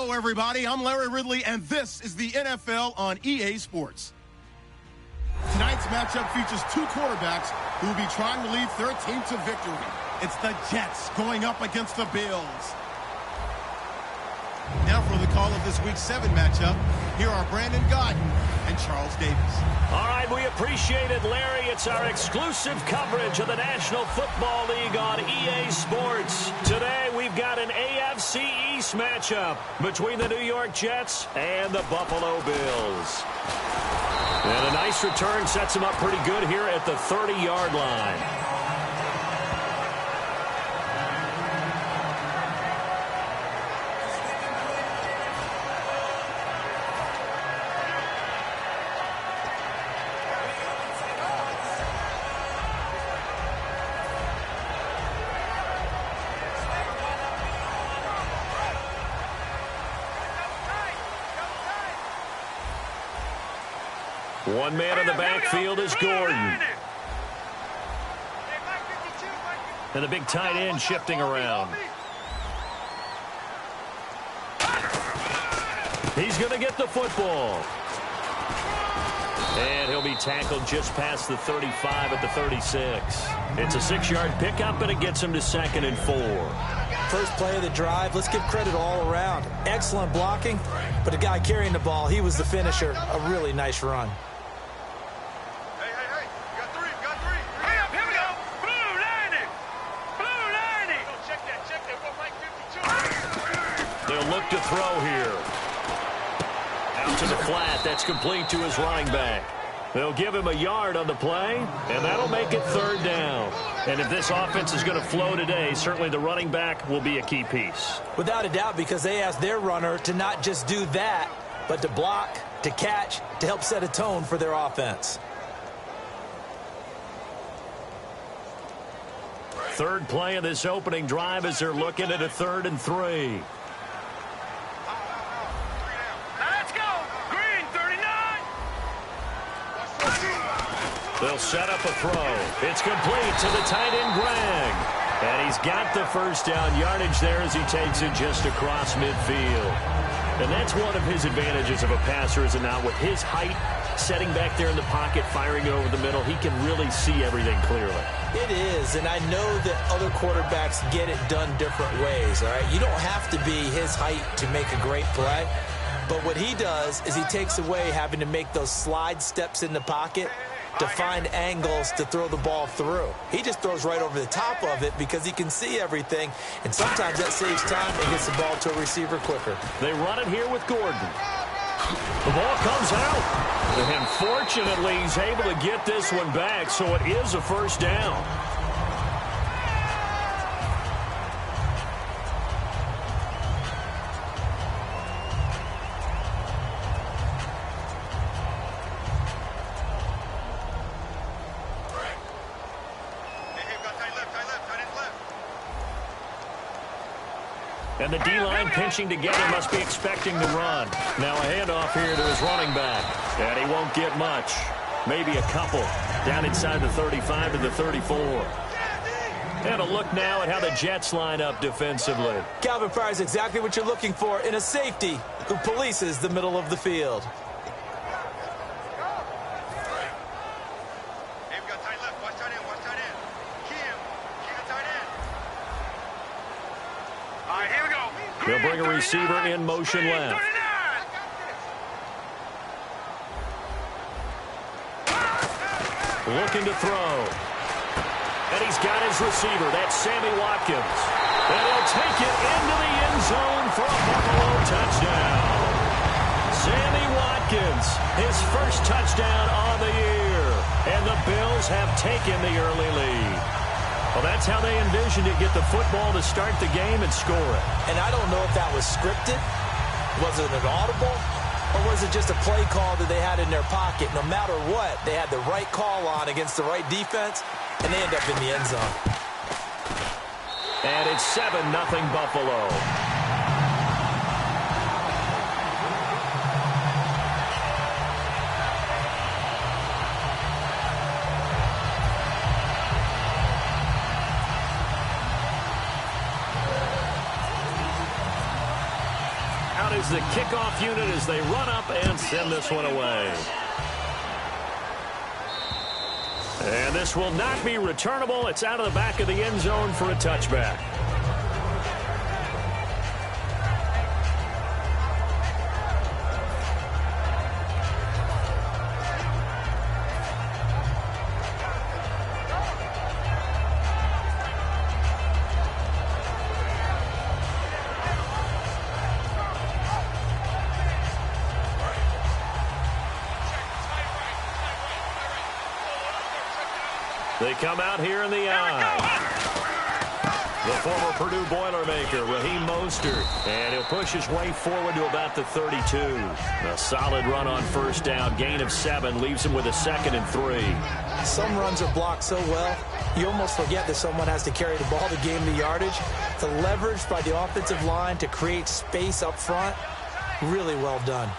Hello, everybody. I'm Larry Ridley, and this is the NFL on EA Sports. Tonight's matchup features two quarterbacks who will be trying to lead their team to victory. It's the Jets going up against the Bills. Now for the call of this Week 7 matchup, here are Brandon Godden and Charles Davis. All right, we appreciate it, Larry. It's our exclusive coverage of the National Football League on EA Sports. Today, we've got an AFC East matchup between the New York Jets and the Buffalo Bills. And a nice return sets them up pretty good here at the 30-yard line. One man in the backfield is Gordon. And the big tight end shifting around. He's going to get the football. And he'll be tackled just past the 35 at the 36. It's a 6-yard pickup, and it gets him to 2nd and 4. First play of the drive, let's give credit all around. Excellent blocking, but the guy carrying the ball, he was the finisher. A really nice run. They'll look to throw here. Out to the flat. That's complete to his running back. They'll give him a yard on the play, and that'll make it 3rd down. And if this offense is going to flow today, certainly the running back will be a key piece. Without a doubt, because they asked their runner to not just do that, but to block, to catch, to help set a tone for their offense. Third play of this opening drive as they're looking at a 3rd and 3. They'll set up a throw. It's complete to the tight end, Greg. And he's got the first down yardage there as he takes it just across midfield. And that's one of his advantages of a passer, is it not? With his height, setting back there in the pocket, firing over the middle, he can really see everything clearly. It is, and I know that other quarterbacks get it done different ways, all right? You don't have to be his height to make a great play. But what he does is he takes away having to make those slide steps in the pocket to find angles to throw the ball through. He just throws right over the top of it because he can see everything, and sometimes that saves time and gets the ball to a receiver quicker. They run it here with Gordon. The ball comes out, and fortunately he's able to get this one back, so it is a first down. And the D-line pinching together, must be expecting to run. Now a handoff here to his running back. And he won't get much. Maybe a couple. Down inside the 35 to the 34. And a look now at how the Jets line up defensively. Calvin Pryor's exactly what you're looking for in a safety who polices the middle of the field. They'll bring a receiver in motion left. Looking to throw. And he's got his receiver. That's Sammy Watkins. And he'll take it into the end zone for a Buffalo touchdown. Sammy Watkins, his first touchdown on the year. And the Bills have taken the early lead. Well, that's how they envisioned it, get the football to start the game and score it. And I don't know if that was scripted. Was it an audible? Or was it just a play call that they had in their pocket? No matter what, they had the right call on against the right defense, and they end up in the end zone. And it's 7-0 Buffalo. is the kickoff unit as they run up and send this one away. And this will not be returnable. It's out of the back of the end zone for a touchback. They come out here in the eye. The former Purdue Boilermaker, Raheem Mostert. And he'll push his way forward to about the 32. A solid run on first down. Gain of 7 leaves him with a 2nd and 3. Some runs are blocked so well, you almost forget that someone has to carry the ball to gain the yardage. The leverage by the offensive line to create space up front, really well done.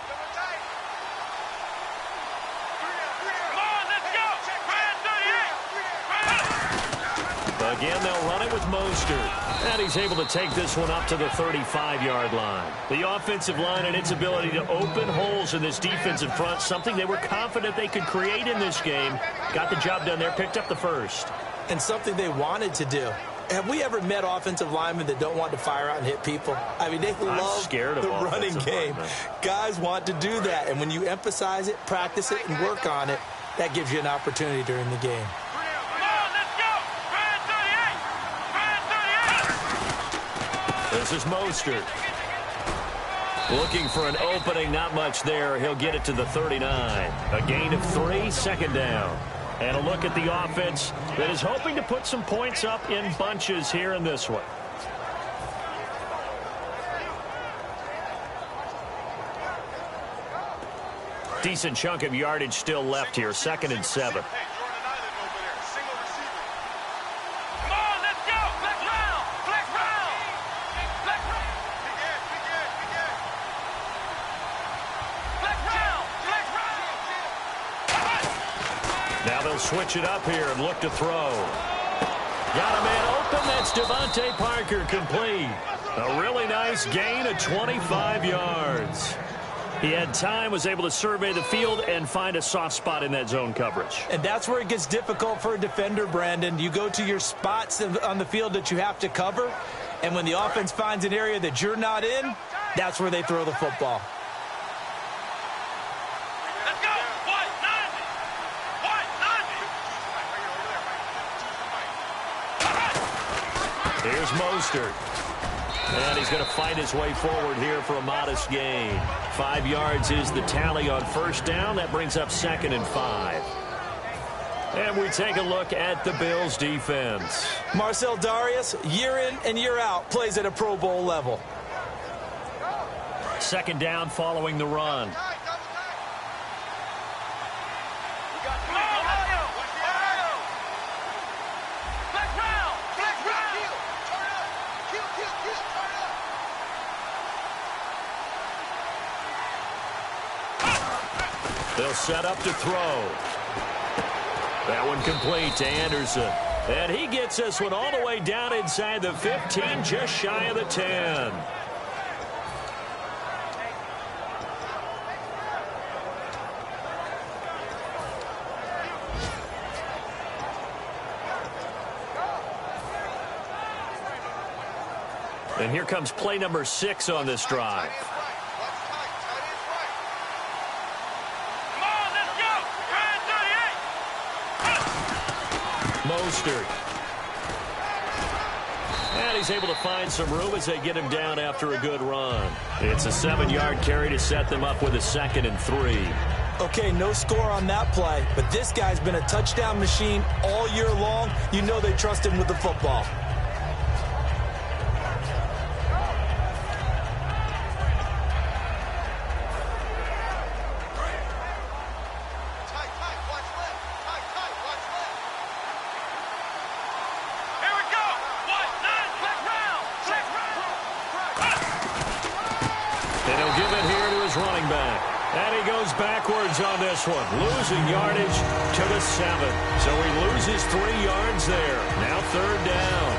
Again, they'll run it with Mostert. And he's able to take this one up to the 35-yard line. The offensive line and its ability to open holes in this defensive front, something they were confident they could create in this game. Got the job done there, picked up the first. And something they wanted to do. Have we ever met offensive linemen that don't want to fire out and hit people? I mean, they love the running game. Guys want to do that. And when you emphasize it, practice it, and work on it, that gives you an opportunity during the game. This is Mostert. Looking for an opening, not much there. He'll get it to the 39. A gain of 3, 2nd down. And a look at the offense that is hoping to put some points up in bunches here in this one. Decent chunk of yardage still left here. 2nd and 7. Now they'll switch it up here and look to throw. Got a man open. That's Devontae Parker, complete. A really nice gain of 25 yards. He had time, was able to survey the field and find a soft spot in that zone coverage. And that's where it gets difficult for a defender, Brandon. You go to your spots on the field that you have to cover, and when the offense finds an area that you're not in, that's where they throw the football. Here's Mostert. And he's going to fight his way forward here for a modest gain. 5 yards is the tally on first down. That brings up 2nd and 5. And we take a look at the Bills' defense. Marcel Darius, year in and year out, plays at a Pro Bowl level. 2nd down following the run. They'll set up to throw. That one complete to Anderson. And he gets this one all the way down inside the 15, just shy of the 10. And here comes play number 6 on this drive. Mostert. And he's able to find some room as they get him down after a good run. It's a 7-yard carry to set them up with a 2nd and 3. Okay, no score on that play, but this guy's been a touchdown machine all year long. You know they trust him with the football. Backwards on this one, losing yardage to the 7. So he loses 3 yards there. Now 3rd down.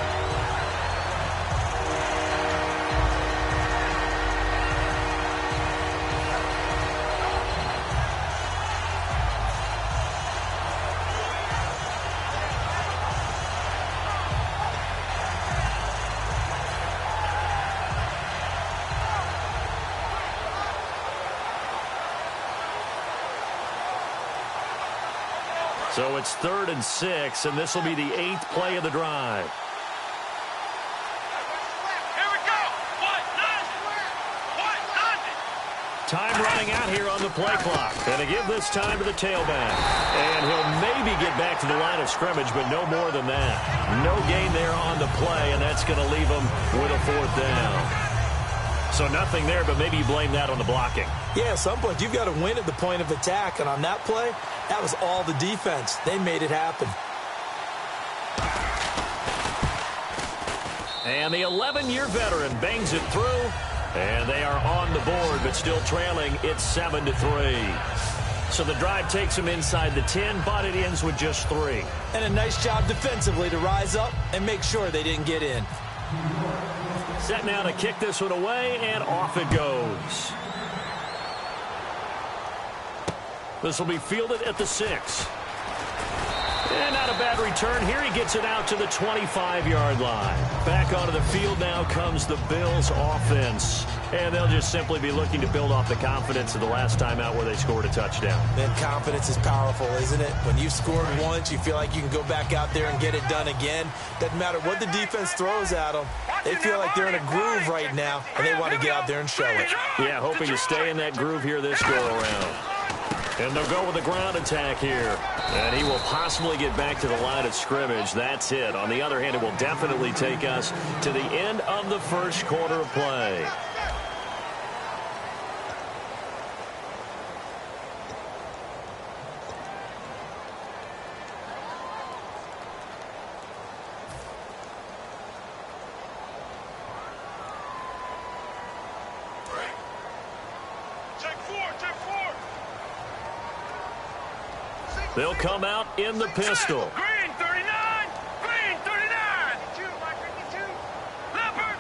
So it's 3rd and 6, and this will be the 8th play of the drive. Here we go. Time running out here on the play clock. And to give this time to the tailback. And he'll maybe get back to the line of scrimmage, but no more than that. No gain there on the play, and that's going to leave him with a 4th down. So nothing there, but maybe you blame that on the blocking. Yeah, at some point you've got to win at the point of attack, and on that play, that was all the defense. They made it happen. And the 11-year veteran bangs it through, and they are on the board, but still trailing. It's 7-3. So the drive takes them inside the 10, but it ends with just 3. And a nice job defensively to rise up and make sure they didn't get in. Set now to kick this one away, and off it goes. This will be fielded at the 6. And not a bad return here. He gets it out to the 25-yard line. Back onto the field now comes the Bills offense. And they'll just simply be looking to build off the confidence of the last time out where they scored a touchdown. Then confidence is powerful, isn't it? When you've scored once, you feel like you can go back out there and get it done again. Doesn't matter what the defense throws at them. They feel like they're in a groove right now, and they want to get out there and show it. Yeah, hoping to stay in that groove here this go-around. And they'll go with the ground attack here. And he will possibly get back to the line of scrimmage. That's it. On the other hand, it will definitely take us to the end of the first quarter of play. They'll come out in the pistol. Green 39. Green 39. 52. Leopard.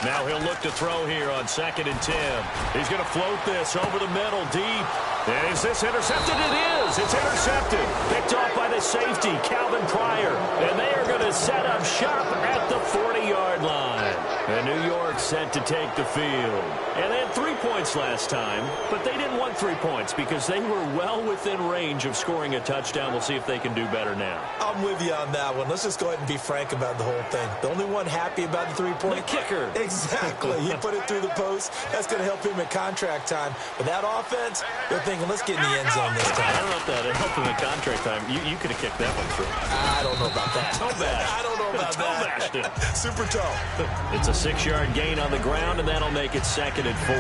Now he'll look to throw here on 2nd and 10. He's going to float this over the middle deep. And is this intercepted? It is. It's intercepted. Picked off by the safety, Calvin Pryor. And they are going to set up shop at the 40-yard line. And New York set to take the field. And they had 3 points last time, but they didn't want 3 points because they were well within range of scoring a touchdown. We'll see if they can do better now. I'm with you on that one. Let's just go ahead and be frank about the whole thing. The only one happy about the 3-point. The kicker. Exactly. He put it through the post. That's going to help him at contract time. But that offense, they're thinking, let's get in the end zone this time. I don't know if that helped him at contract time. You could have kicked that one through. I don't know about that. Toe bash. I don't know about that. Toe bashed it. Super toe. It's a 6-yard gain on the ground, and that'll make it 2nd and 4.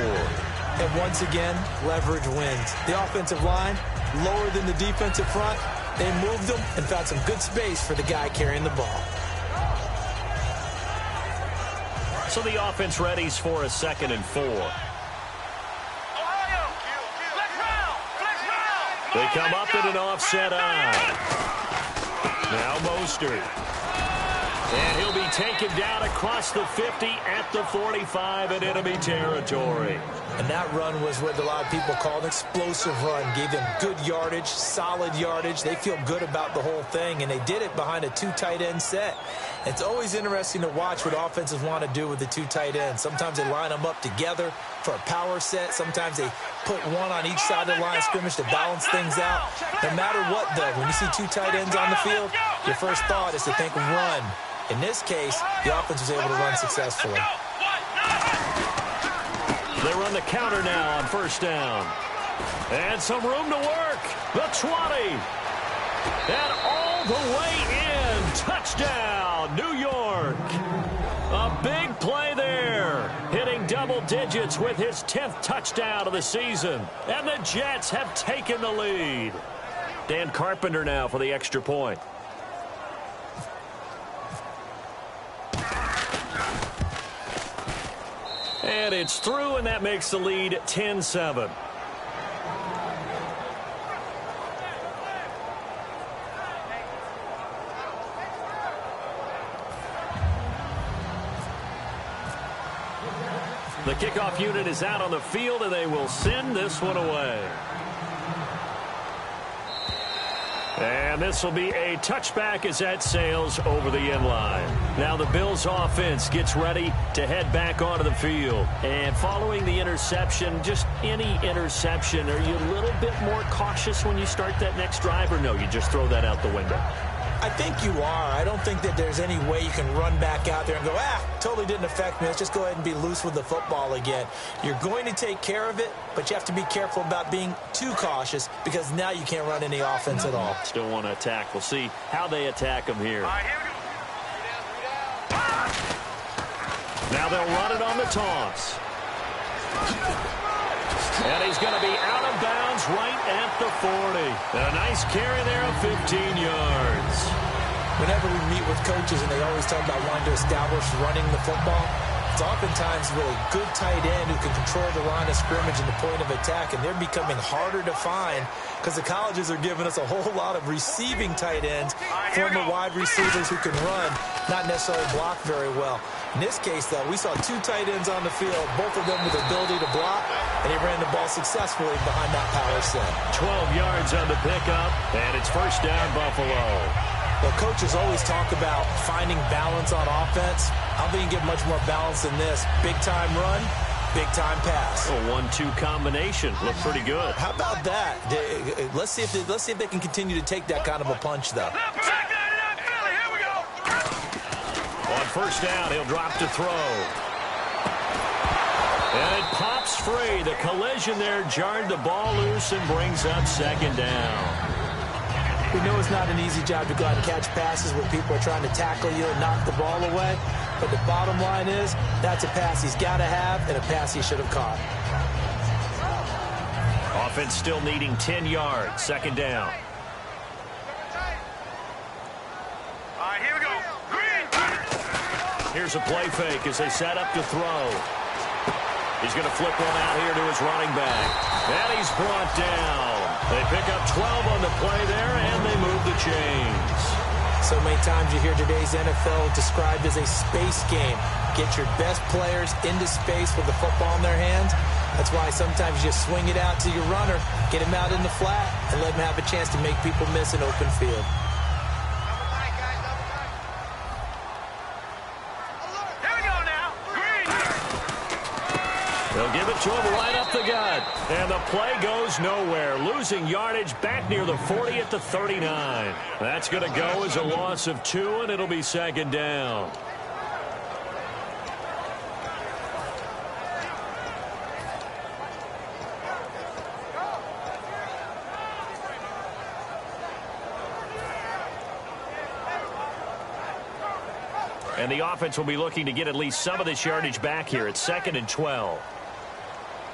And once again, leverage wins. The offensive line, lower than the defensive front. They moved them and found some good space for the guy carrying the ball. So the offense readies for a 2nd and 4. They come up in an offset eye. Now Mostert. And he'll be taken down across the 50 at the 45 in enemy territory. And that run was what a lot of people call an explosive run. Gave them good yardage, solid yardage. They feel good about the whole thing, and they did it behind a 2 tight end set. It's always interesting to watch what offenses want to do with the 2 tight ends. Sometimes they line them up together for a power set. Sometimes they put one on each side of the line of scrimmage to balance things out. No matter what, though, when you see 2 tight ends on the field, your first thought is to think run. In this case, the offense was able to run successfully. They run the counter now on 1st down. And some room to work. The 20. And all the way in. Touchdown, New York. A big play there. Hitting double digits with his 10th touchdown of the season. And the Jets have taken the lead. Dan Carpenter now for the extra point. And it's through, and that makes the lead 10-7. The kickoff unit is out on the field, and they will send this one away. And this will be a touchback as that sails over the end line. Now the Bills offense gets ready to head back onto the field. And following the interception, just any interception, are you a little bit more cautious when you start that next drive, or no, you just throw that out the window? I think you are. I don't think that there's any way you can run back out there and go, totally didn't affect me. Let's just go ahead and be loose with the football again. You're going to take care of it, but you have to be careful about being too cautious because now you can't run any offense at all. Still want to attack. We'll see how they attack him here. Now they'll run it on the toss. And he's going to be out of bounds right at the 40. A nice carry there of 15 yards. Whenever we meet with coaches and they always talk about wanting to establish running the football, it's oftentimes with a good tight end who can control the line of scrimmage and the point of attack, and they're becoming harder to find because the colleges are giving us a whole lot of receiving tight ends, former wide receivers who can run, not necessarily block very well. In this case, though, we saw two tight ends on the field, both of them with the ability to block, and he ran the ball successfully behind that power set. 12 yards on the pickup, and it's first down, Buffalo. Well, coaches always talk about finding balance on offense. I don't think you can get much more balance than this. Big-time run, big-time pass. A 1-2 combination. Looked pretty good. How about that? Let's see if they can continue to take that kind of a punch, though. On first down, he'll drop to throw. And it pops free. The collision there jarred the ball loose and brings up second down. We know it's not an easy job to go out and catch passes where people are trying to tackle you and knock the ball away. But the bottom line is that's a pass he's got to have and a pass he should have caught. Offense still needing 10 yards. Second down. All right, here we go. Green. Here's a play fake as they set up to throw. He's going to flip one out here to his running back. And he's brought down. They pick up 12 on the play there, and they move the chains. So many times you hear today's NFL described as a space game. Get your best players into space with the football in their hands. That's why sometimes you just swing it out to your runner, get him out in the flat, and let him have a chance to make people miss an open field. They'll give it to him right up the gut. And the play goes nowhere. Losing yardage back near the 40 at the 39. That's going to go as a loss of 2, and it'll be second down. And the offense will be looking to get at least some of this yardage back here. It's 2nd and 12.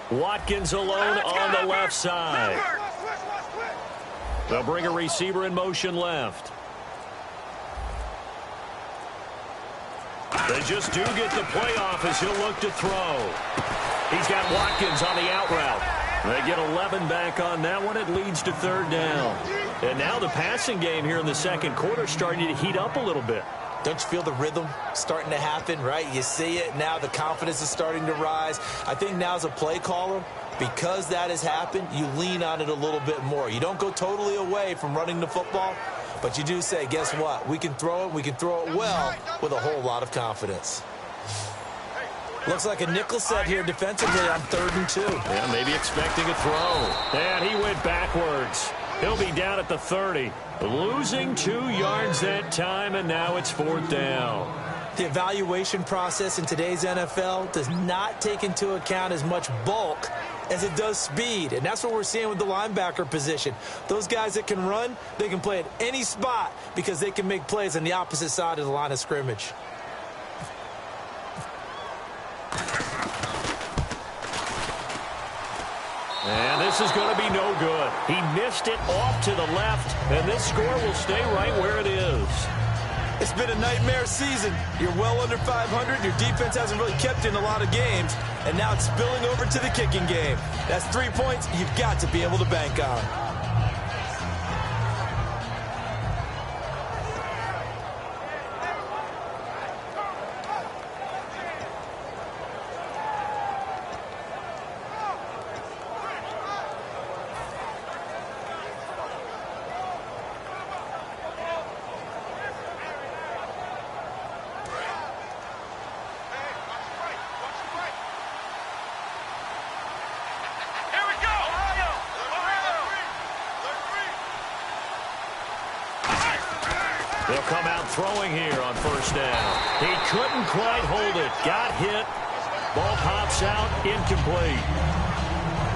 Watkins alone on the left side. They'll bring a receiver in motion left. They just do get the playoff as he'll look to throw. He's got Watkins on the out route. They get 11 back on that one. It leads to 3rd down. And now the passing game here in the second quarter starting to heat up a little bit. Don't you feel the rhythm starting to happen, right? You see it now. The confidence is starting to rise. I think now as a play caller, because that has happened, you lean on it a little bit more. You don't go totally away from running the football, but you do say, guess what? We can throw it. We can throw it well with a whole lot of confidence. Looks like a nickel set here defensively on 3rd and 2. Yeah, maybe expecting a throw. And he went backwards. He'll be down at the 30. Losing 2 yards that time, and now it's 4th down. The evaluation process in today's NFL does not take into account as much bulk as it does speed, and that's what we're seeing with the linebacker position. Those guys that can run, they can play at any spot because they can make plays on the opposite side of the line of scrimmage. And this is going to be no good. He missed it off to the left, and this score will stay right where it is. It's been a nightmare season. You're well under 500. Your defense hasn't really kept you in a lot of games, and now it's spilling over to the kicking game. That's 3 points you've got to be able to bank on. They'll come out throwing here on first down. He couldn't quite hold it. Got hit. Ball pops out, incomplete.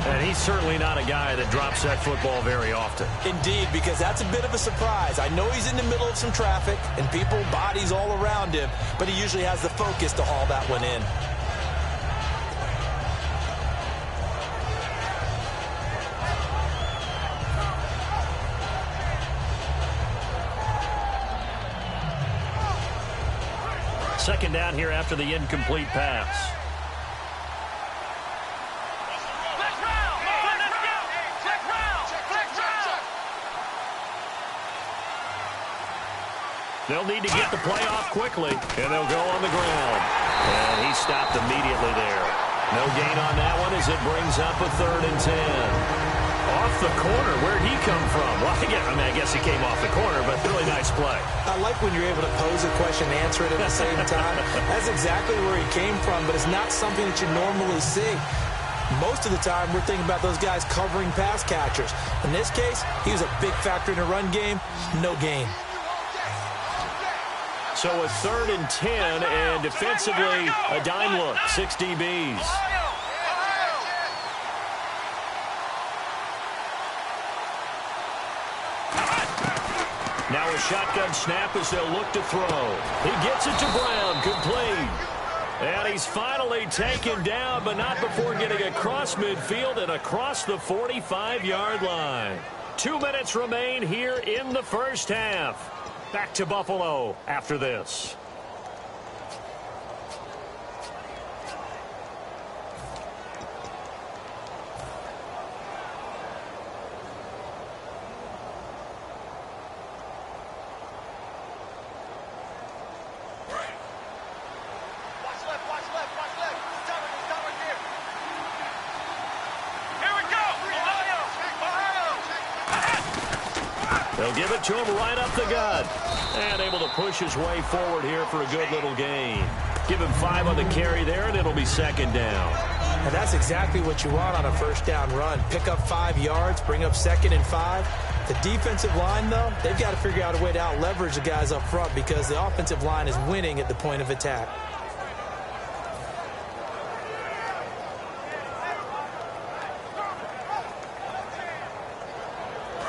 And he's certainly not a guy that drops that football very often. Indeed, because that's a bit of a surprise. I know he's in the middle of some traffic and people, bodies all around him, but he usually has the focus to haul that one in. Second down here after the incomplete pass. They'll need to get the play off quickly, and they'll go on the ground. And he stopped immediately there. No gain on that one as it brings up a 3rd and 10. Off the corner, where'd he come from? Well, I guess he came off the corner, but really nice play. I like when you're able to pose a question and answer it at the same time. That's exactly where he came from, but it's not something that you normally see. Most of the time, we're thinking about those guys covering pass catchers. In this case, he was a big factor in the run game. No gain. So a 3rd and 10, and defensively, a dime look, 6 DBs. Now a shotgun snap as they'll look to throw. He gets it to Brown, complete. And he's finally taken down, but not before getting across midfield and across the 45-yard line. 2 minutes remain here in the first half. Back to Buffalo after this. They'll give it to him right up the gut. And able to push his way forward here for a good little gain. Give him 5 on the carry there, and it'll be 2nd down. And that's exactly what you want on a first down run. Pick up 5 yards, bring up 2nd and 5. The defensive line, though, they've got to figure out a way to out-leverage the guys up front because the offensive line is winning at the point of attack.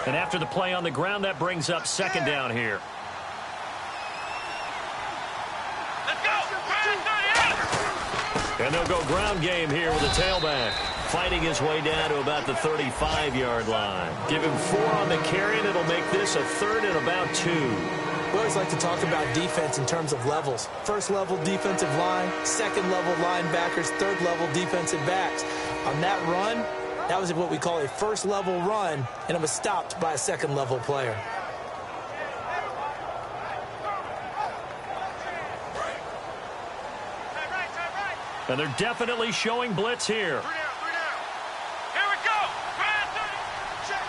And after the play on the ground, that brings up 2nd down here. Let's go! And they'll go ground game here with a tailback. Fighting his way down to about the 35-yard line. Give him 4 on the carry, and it'll make this a 3rd and about 2. We always like to talk about defense in terms of levels. First level defensive line, second level linebackers, third level defensive backs. On that run, that was what we call a first level run, and it was stopped by a second level player. And they're definitely showing blitz here. 3 down. Here we go! Let's go!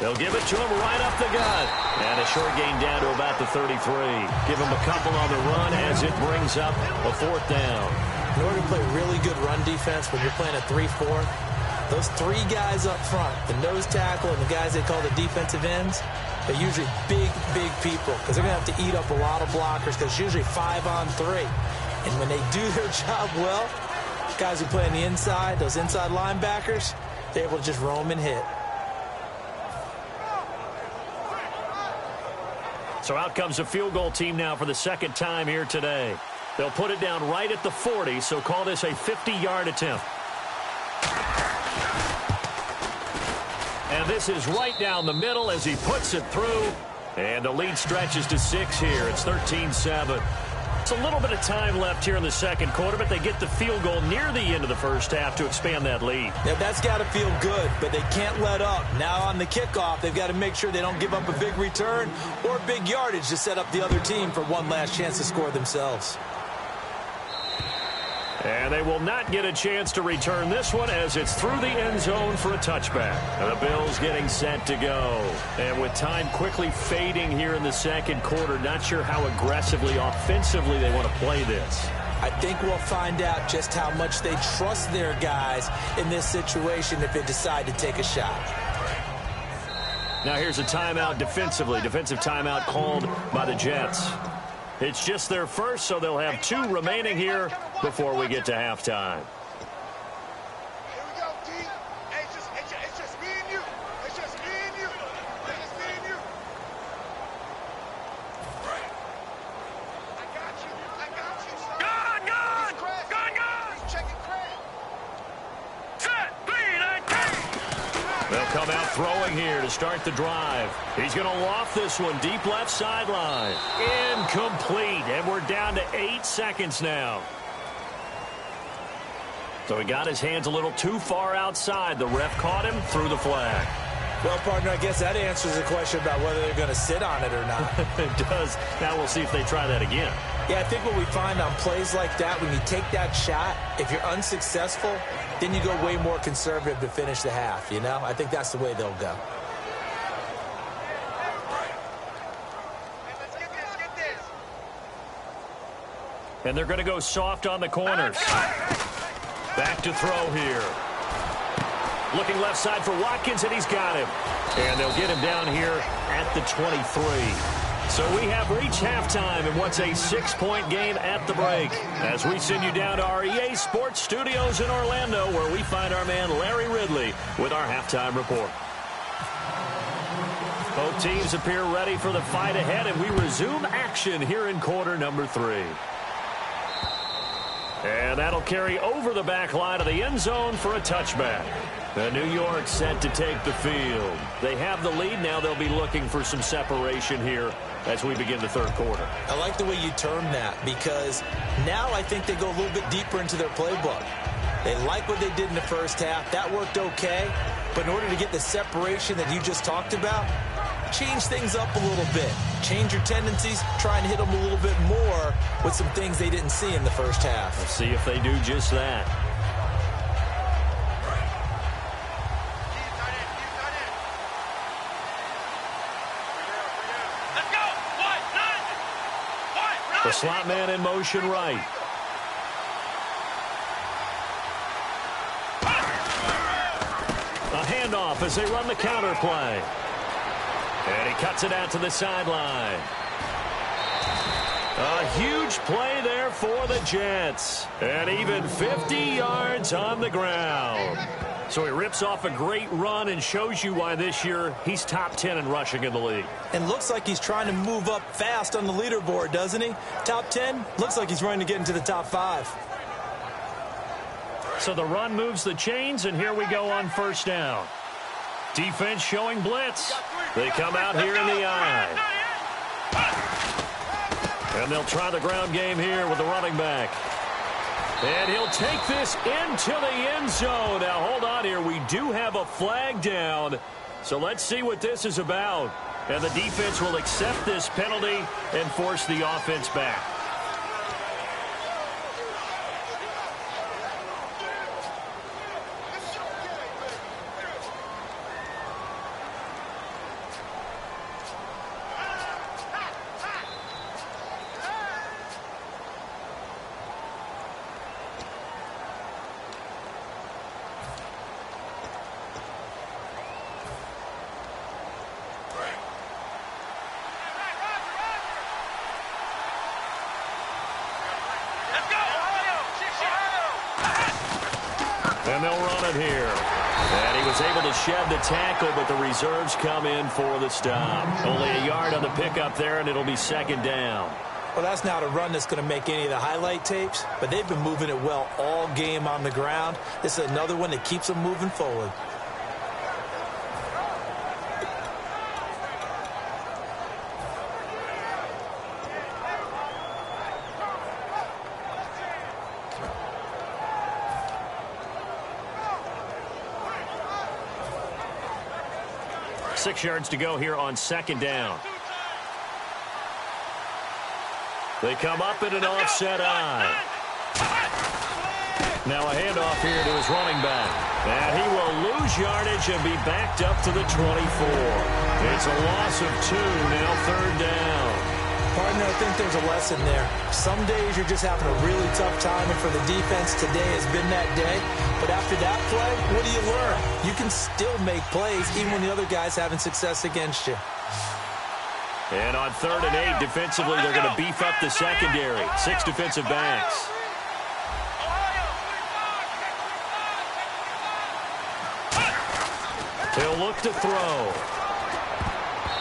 They'll give it to him right up the gut. And a short gain down to about the 33. Give him a couple on the run as it brings up a 4th down. In order to play really good run defense when you're playing a 3-4, those 3 guys up front, the nose tackle and the guys they call the defensive ends, they're usually big people because they're going to have to eat up a lot of blockers because it's usually 5 on 3. And when they do their job well, guys who play on the inside, those inside linebackers, they're able to just roam and hit. So out comes a field goal team now for the 2nd time here today. They'll put it down right at the 40, so call this a 50-yard attempt. And this is right down the middle as he puts it through. And the lead stretches to 6 here. It's 13-7. It's a little bit of time left here in the second quarter, but they get the field goal near the end of the first half to expand that lead. Yeah, that's got to feel good, but they can't let up. Now on the kickoff, they've got to make sure they don't give up a big return or big yardage to set up the other team for one last chance to score themselves. And they will not get a chance to return this one as it's through the end zone for a touchback. And the Bills getting set to go. And with time quickly fading here in the second quarter, not sure how aggressively, offensively they want to play this. I think we'll find out just how much they trust their guys in this situation if they decide to take a shot. Now here's a timeout defensively. Defensive timeout called by the Jets. It's just their first, so they'll have 2 remaining here before we get to halftime. Come out throwing here to start the drive. He's going to loft this one deep left sideline. Incomplete, and we're down to 8 seconds now. So he got his hands a little too far outside. The ref caught him, threw the flag. Well, partner, I guess that answers the question about whether they're going to sit on it or not. It does. Now we'll see if they try that again. Yeah, I think what we find on plays like that, when you take that shot, if you're unsuccessful, then you go way more conservative to finish the half, you know? I think that's the way they'll go. And they're going to go soft on the corners. Back to throw here. Looking left side for Watkins, and he's got him. And they'll get him down here at the 23. So we have reached halftime in what's a 6-point game at the break, as we send you down to our EA Sports Studios in Orlando, where we find our man Larry Ridley with our halftime report. Both teams appear ready for the fight ahead, and we resume action here in quarter number 3. And that'll carry over the back line of the end zone for a touchback. New York set to take the field. They have the lead. Now they'll be looking for some separation here as we begin the third quarter. I like the way you term that, because now I think they go a little bit deeper into their playbook. They like what they did in the first half. That worked okay. But in order to get the separation that you just talked about, change things up a little bit. Change your tendencies. Try and hit them a little bit more with some things they didn't see in the first half. Let's see if they do just that. The slot man in motion right. A handoff as they run the counter play. And he cuts it out to the sideline. A huge play there for the Jets. And even 50 yards on the ground. So he rips off a great run and shows you why this year he's top 10 in rushing in the league. And looks like he's trying to move up fast on the leaderboard, doesn't he? Top 10, looks like he's running to get into the top 5. So the run moves the chains, and here we go on first down. Defense showing blitz. They come out here in the eye. And they'll try the ground game here with the running back. And he'll take this into the end zone. Now, hold on here. We do have a flag down. So let's see what this is about. And the defense will accept this penalty and force the offense back. And they'll run it here. And he was able to shed the tackle, but the reserves come in for the stop. Only a yard on the pickup there, and it'll be second down. Well, that's not a run that's going to make any of the highlight tapes, but they've been moving it well all game on the ground. This is another one that keeps them moving forward. Six yards to go here on second down. They come up in an offset eye. Now a handoff here to his running back. And he will lose yardage and be backed up to the 24. It's a loss of 2, now third down. Partner, I think there's a lesson there. Some days you're just having a really tough time, and for the defense, today has been that day. But after that play, what do you learn? You can still make plays even when the other guy's having success against you. And on 3rd and 8, defensively, they're going to beef up the secondary. 6 defensive backs. He'll look to throw.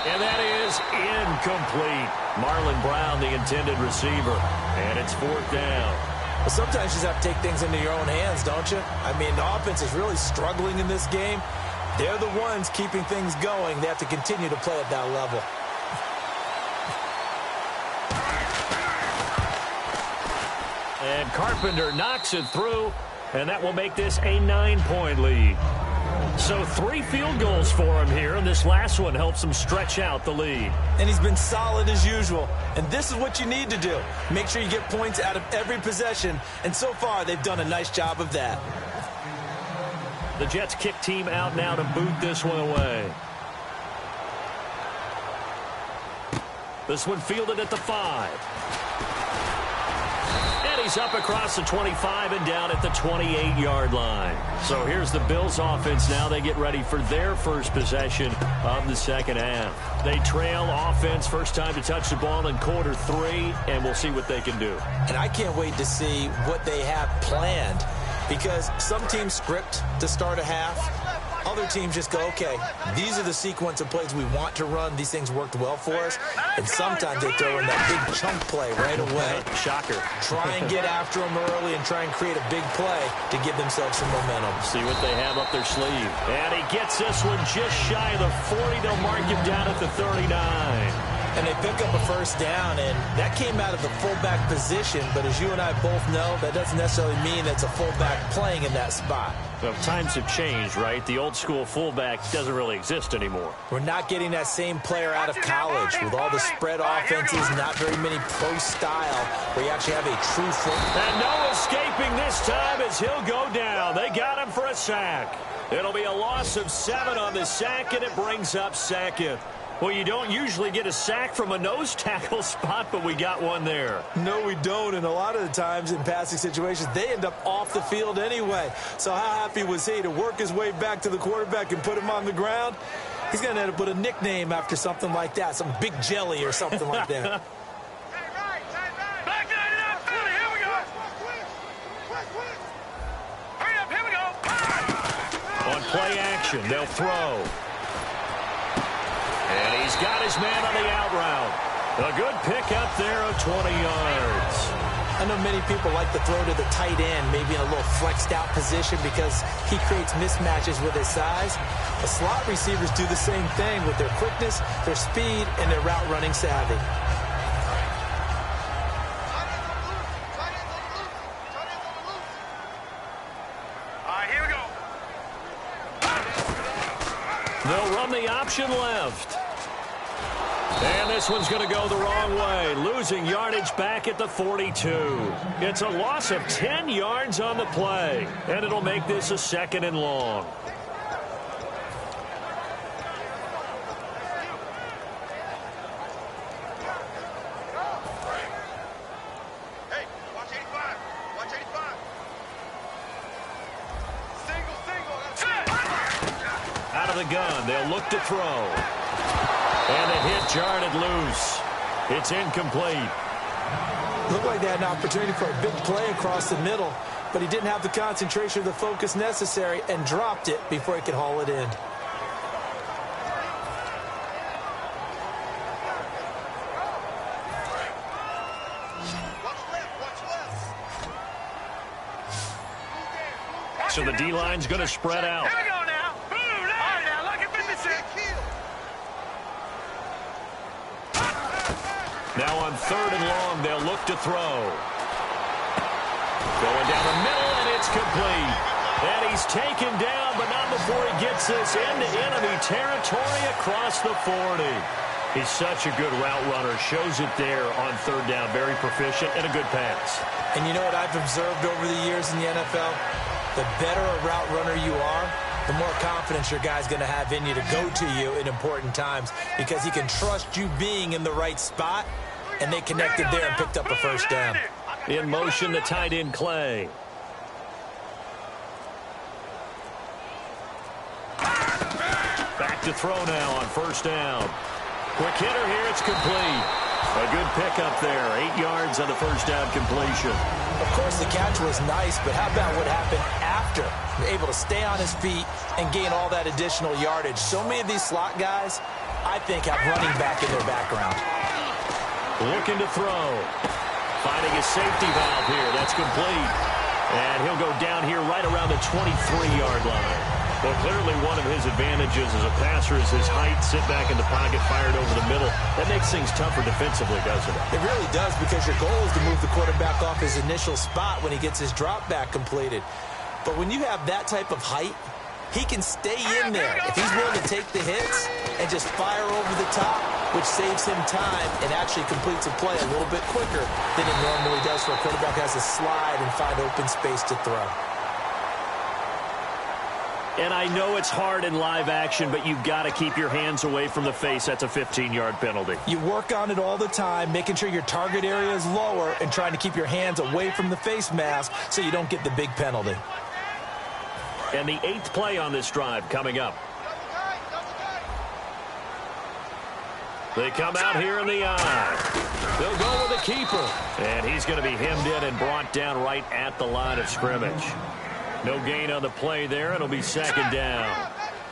And that is incomplete. Marlon Brown, the intended receiver. And it's 4th down. Well, sometimes you just have to take things into your own hands, don't you? I mean, the offense is really struggling in this game. They're the ones keeping things going. They have to continue to play at that level. And Carpenter knocks it through, and that will make this a 9-point lead. So 3 field goals for him here, and this last one helps him stretch out the lead. And he's been solid as usual. And this is what you need to do. Make sure you get points out of every possession. And so far, they've done a nice job of that. The Jets kick team out now to boot this one away. This one fielded at the 5. And he's up across the 25 and down at the 28-yard line. So here's the Bills offense now. They get ready for their first possession of the second half. They trail offense, first time to touch the ball in quarter 3, and we'll see what they can do. And I can't wait to see what they have planned, because some teams script to start a half. Other teams just go, okay, these are the sequence of plays we want to run. These things worked well for us. And sometimes they throw in that big chunk play right away. Shocker. Try and get after them early and try and create a big play to give themselves some momentum. See what they have up their sleeve. And he gets this one just shy of the 40. They'll mark him down at the 39. And they pick up a first down, and that came out of the fullback position. But as you and I both know, that doesn't necessarily mean it's a fullback playing in that spot. Well, times have changed, right? The old school fullback doesn't really exist anymore. We're not getting that same player out of college with all the spread offenses, not very many pro style, where you actually have a true fullback. And no escaping this time as he'll go down. They got him for a sack. It'll be a loss of 7 on the sack, and it brings up 2nd. Well, you don't usually get a sack from a nose tackle spot, but we got one there. No, we don't, and a lot of the times in passing situations, they end up off the field anyway. So how happy was he to work his way back to the quarterback and put him on the ground? He's going to end up with a nickname after something like that, some Big Jelly or something like that. On play action, they'll throw. And he's got his man on the out route. A good pick up there of 20 yards. I know many people like to throw to the tight end, maybe in a little flexed out position because he creates mismatches with his size. The slot receivers do the same thing with their quickness, their speed, and their route running savvy. Here we go. They'll run the option left. And this one's going to go the wrong way, losing yardage back at the 42. It's a loss of 10 yards on the play, and it'll make this a 2nd and long. Hey, watch 85. Watch 85. Single. Out of the gun, they'll look to throw. And the hit jarred it loose. It's incomplete. Looked like they had an opportunity for a big play across the middle, but he didn't have the concentration or the focus necessary and dropped it before he could haul it in. So the D-line's going to spread out. Here we go now. All right, now, look at 56. Now on 3rd and long, they'll look to throw. Going down the middle, and it's complete. And he's taken down, but not before he gets this into enemy territory across the 40. He's such a good route runner. Shows it there on 3rd down. Very proficient and a good pass. And you know what I've observed over the years in the NFL? The better a route runner you are, the more confidence your guy's going to have in you to go to you in important times because he can trust you being in the right spot and they connected there and picked up a first down. In motion, the tight end, Clay. Back to throw now on first down. Quick hitter here, it's complete. A good pickup there, 8 yards on the first down completion. Of course, the catch was nice, but how about what happened after? Able to stay on his feet and gain all that additional yardage. So many of these slot guys, I think, have running back in their background. Looking to throw. Finding his safety valve here. That's complete. And he'll go down here right around the 23-yard line. Well, clearly one of his advantages as a passer is his height. Sit back in the pocket, fired over the middle. That makes things tougher defensively, doesn't it? It really does, because your goal is to move the quarterback off his initial spot when he gets his drop back completed. But when you have that type of height, he can stay in there if he's willing to take the hits and just fire over the top, which saves him time and actually completes a play a little bit quicker than it normally does for a quarterback who has to slide and find open space to throw. And I know it's hard in live action, but you've got to keep your hands away from the face. That's a 15-yard penalty. You work on it all the time, making sure your target area is lower and trying to keep your hands away from the face mask so you don't get the big penalty. And the 8th play on this drive coming up. They come out here in the eye. They'll go with the keeper. And he's going to be hemmed in and brought down right at the line of scrimmage. No gain on the play there. It'll be second down.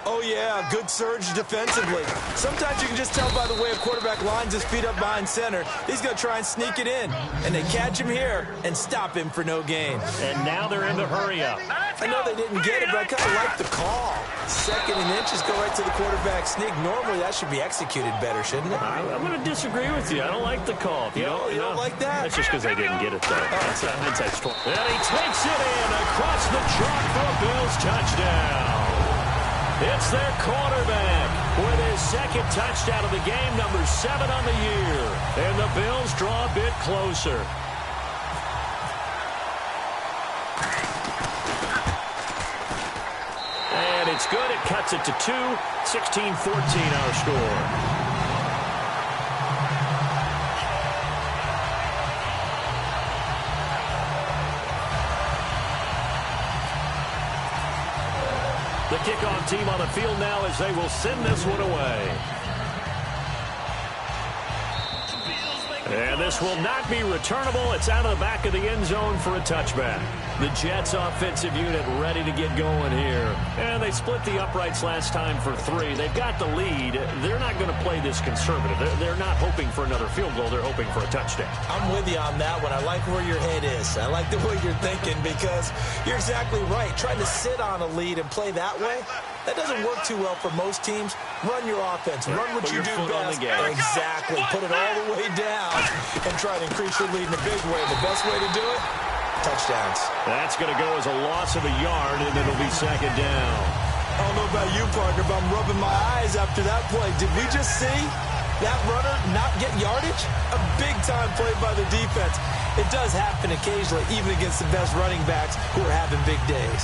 Oh, yeah, good surge defensively. Sometimes you can just tell by the way a quarterback lines his feet up behind center. He's going to try and sneak it in. And they catch him here and stop him for no gain. And now they're in the hurry-up. I know they didn't get it, but I kind of like the call. 2nd and inches go right to the quarterback sneak. Normally, that should be executed better, shouldn't it? I'm going to disagree with you. I don't like the call. You don't like that? That's just because they didn't get it, though. That's inside story. And he takes it in across the chalk for a Bills touchdown. It's their quarterback with his 2nd touchdown of the game, number 7 on the year. And the Bills draw a bit closer. And it's good. It cuts it to 2. 16-14 our score. The kickoff team on the field now as they will send this one away. And this will not be returnable. It's out of the back of the end zone for a touchback. The Jets offensive unit ready to get going here. And they split the uprights last time for 3. They've got the lead. They're not going to play this conservative. They're not hoping for another field goal. They're hoping for a touchdown. I'm with you on that one. I like where your head is. I like the way you're thinking, because you're exactly right. Trying to sit on a lead and play that way, that doesn't work too well for most teams. Run your offense. Run what you do best. Exactly. Put it all the way down and try to increase your lead in a big way. The best way to do it, touchdowns. That's going to go as a loss of a yard, and it'll be second down. I don't know about you, partner, but I'm rubbing my eyes after that play. Did we just see that runner not get yardage? A big-time play by the defense. It does happen occasionally, even against the best running backs who are having big days.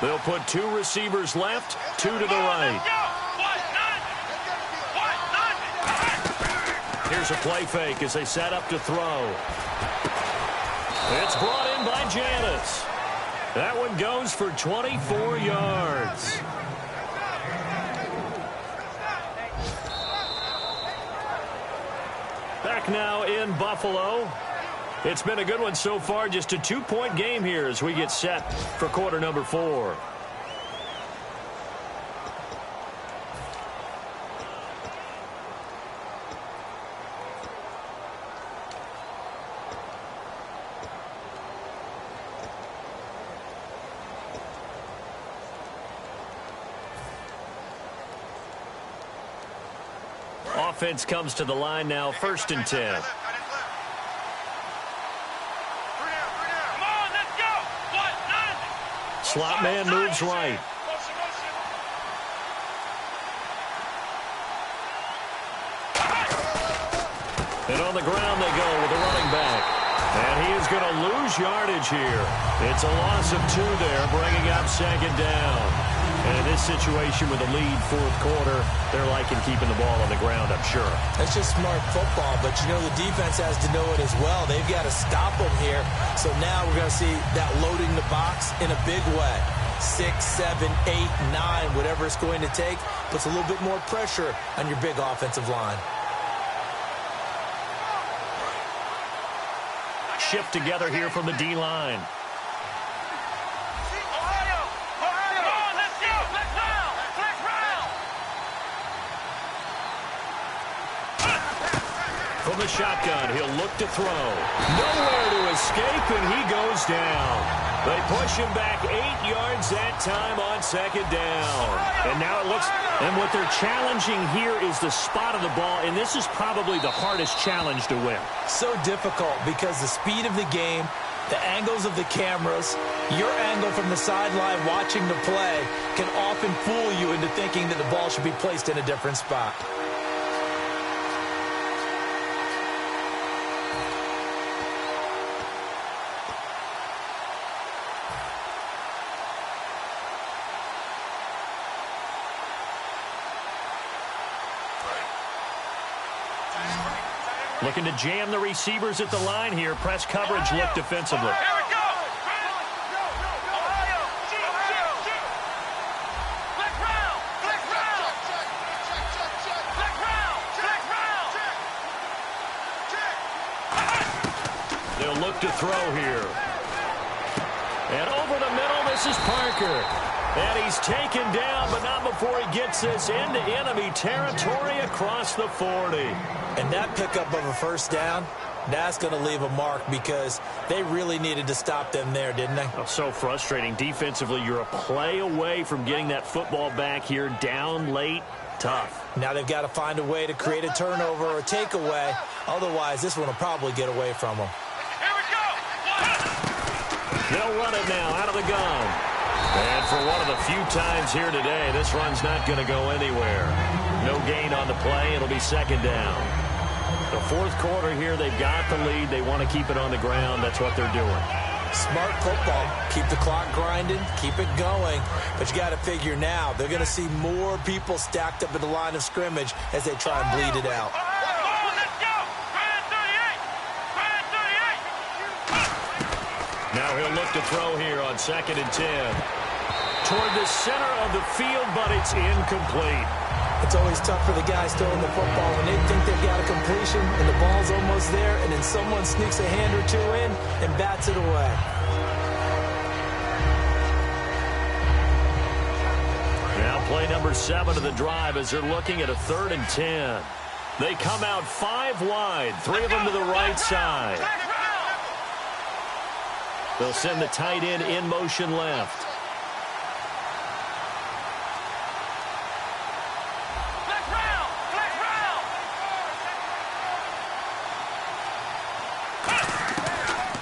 They'll put 2 receivers left, 2 to the right. Here's a play fake as they set up to throw. It's brought in by Janis. That one goes for 24 yards. Back now in Buffalo. It's been a good one so far. Just a 2-point game here as we get set for quarter number 4. Offense comes to the line now, 1st and 10. Slot man moves right. And on the ground they go with the running back. And he is going to lose yardage here. It's a loss of 2 there, bringing up second down. And in this situation with a lead fourth quarter, they're liking keeping the ball on the ground, I'm sure. That's just smart football, but you know the defense has to know it as well. They've got to stop them here. So now we're going to see that loading the box in a big way. 6, 7, 8, 9, whatever it's going to take, puts a little bit more pressure on your big offensive line. Shift together here from the D-line. From the shotgun, he'll look to throw. Nowhere to escape, and he goes down. They push him back 8 yards that time on second down. And now it looks, and what they're challenging here is the spot of the ball, and this is probably the hardest challenge to win. So difficult because the speed of the game, the angles of the cameras, your angle from the sideline watching the play can often fool you into thinking that the ball should be placed in a different spot. Looking to jam the receivers at the line here. Press coverage look defensively. Here we go. They'll look to throw here. And over the middle, this is Parker. And he's taken down, but not before he gets this into enemy territory across the 40. And that pickup of a first down, that's going to leave a mark because they really needed to stop them there, didn't they? Oh, so frustrating. Defensively, you're a play away from getting that football back here down late. Tough. Now they've got to find a way to create a turnover or a takeaway. Otherwise, this one will probably get away from them. Here we go. They'll run it now out of the gun. And for one of the few times here today, this run's not going to go anywhere. No gain on the play. It'll be second down. The fourth quarter here, they've got the lead. They want to keep it on the ground. That's what they're doing. Smart football. Keep the clock grinding. Keep it going. But you got to figure now, they're going to see more people stacked up at the line of scrimmage as they try and bleed it out. Now he'll look to throw here on 2nd and 10. Toward the center of the field, but it's incomplete. It's always tough for the guys throwing the football when they think they've got a completion and the ball's almost there, and then someone sneaks a hand or two in and bats it away. Now play number 7 of the drive as they're looking at a 3rd and 10. They come out 5 wide, 3 of them to the right side. They'll send the tight end in motion left.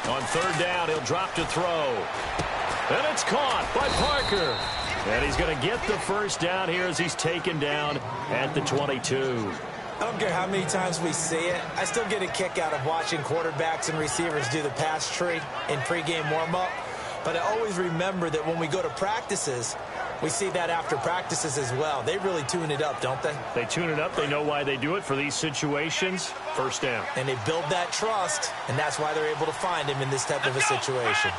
On 3rd down, he'll drop to throw. And it's caught by Parker. And he's going to get the first down here as he's taken down at the 22. I don't care how many times we see it. I still get a kick out of watching quarterbacks and receivers do the pass tree in pregame warm-up. But I always remember that when we go to practices, we see that after practices as well. They really tune it up, don't they? They tune it up. They know why they do it for these situations. First down. And they build that trust, and that's why they're able to find him in this type of a situation.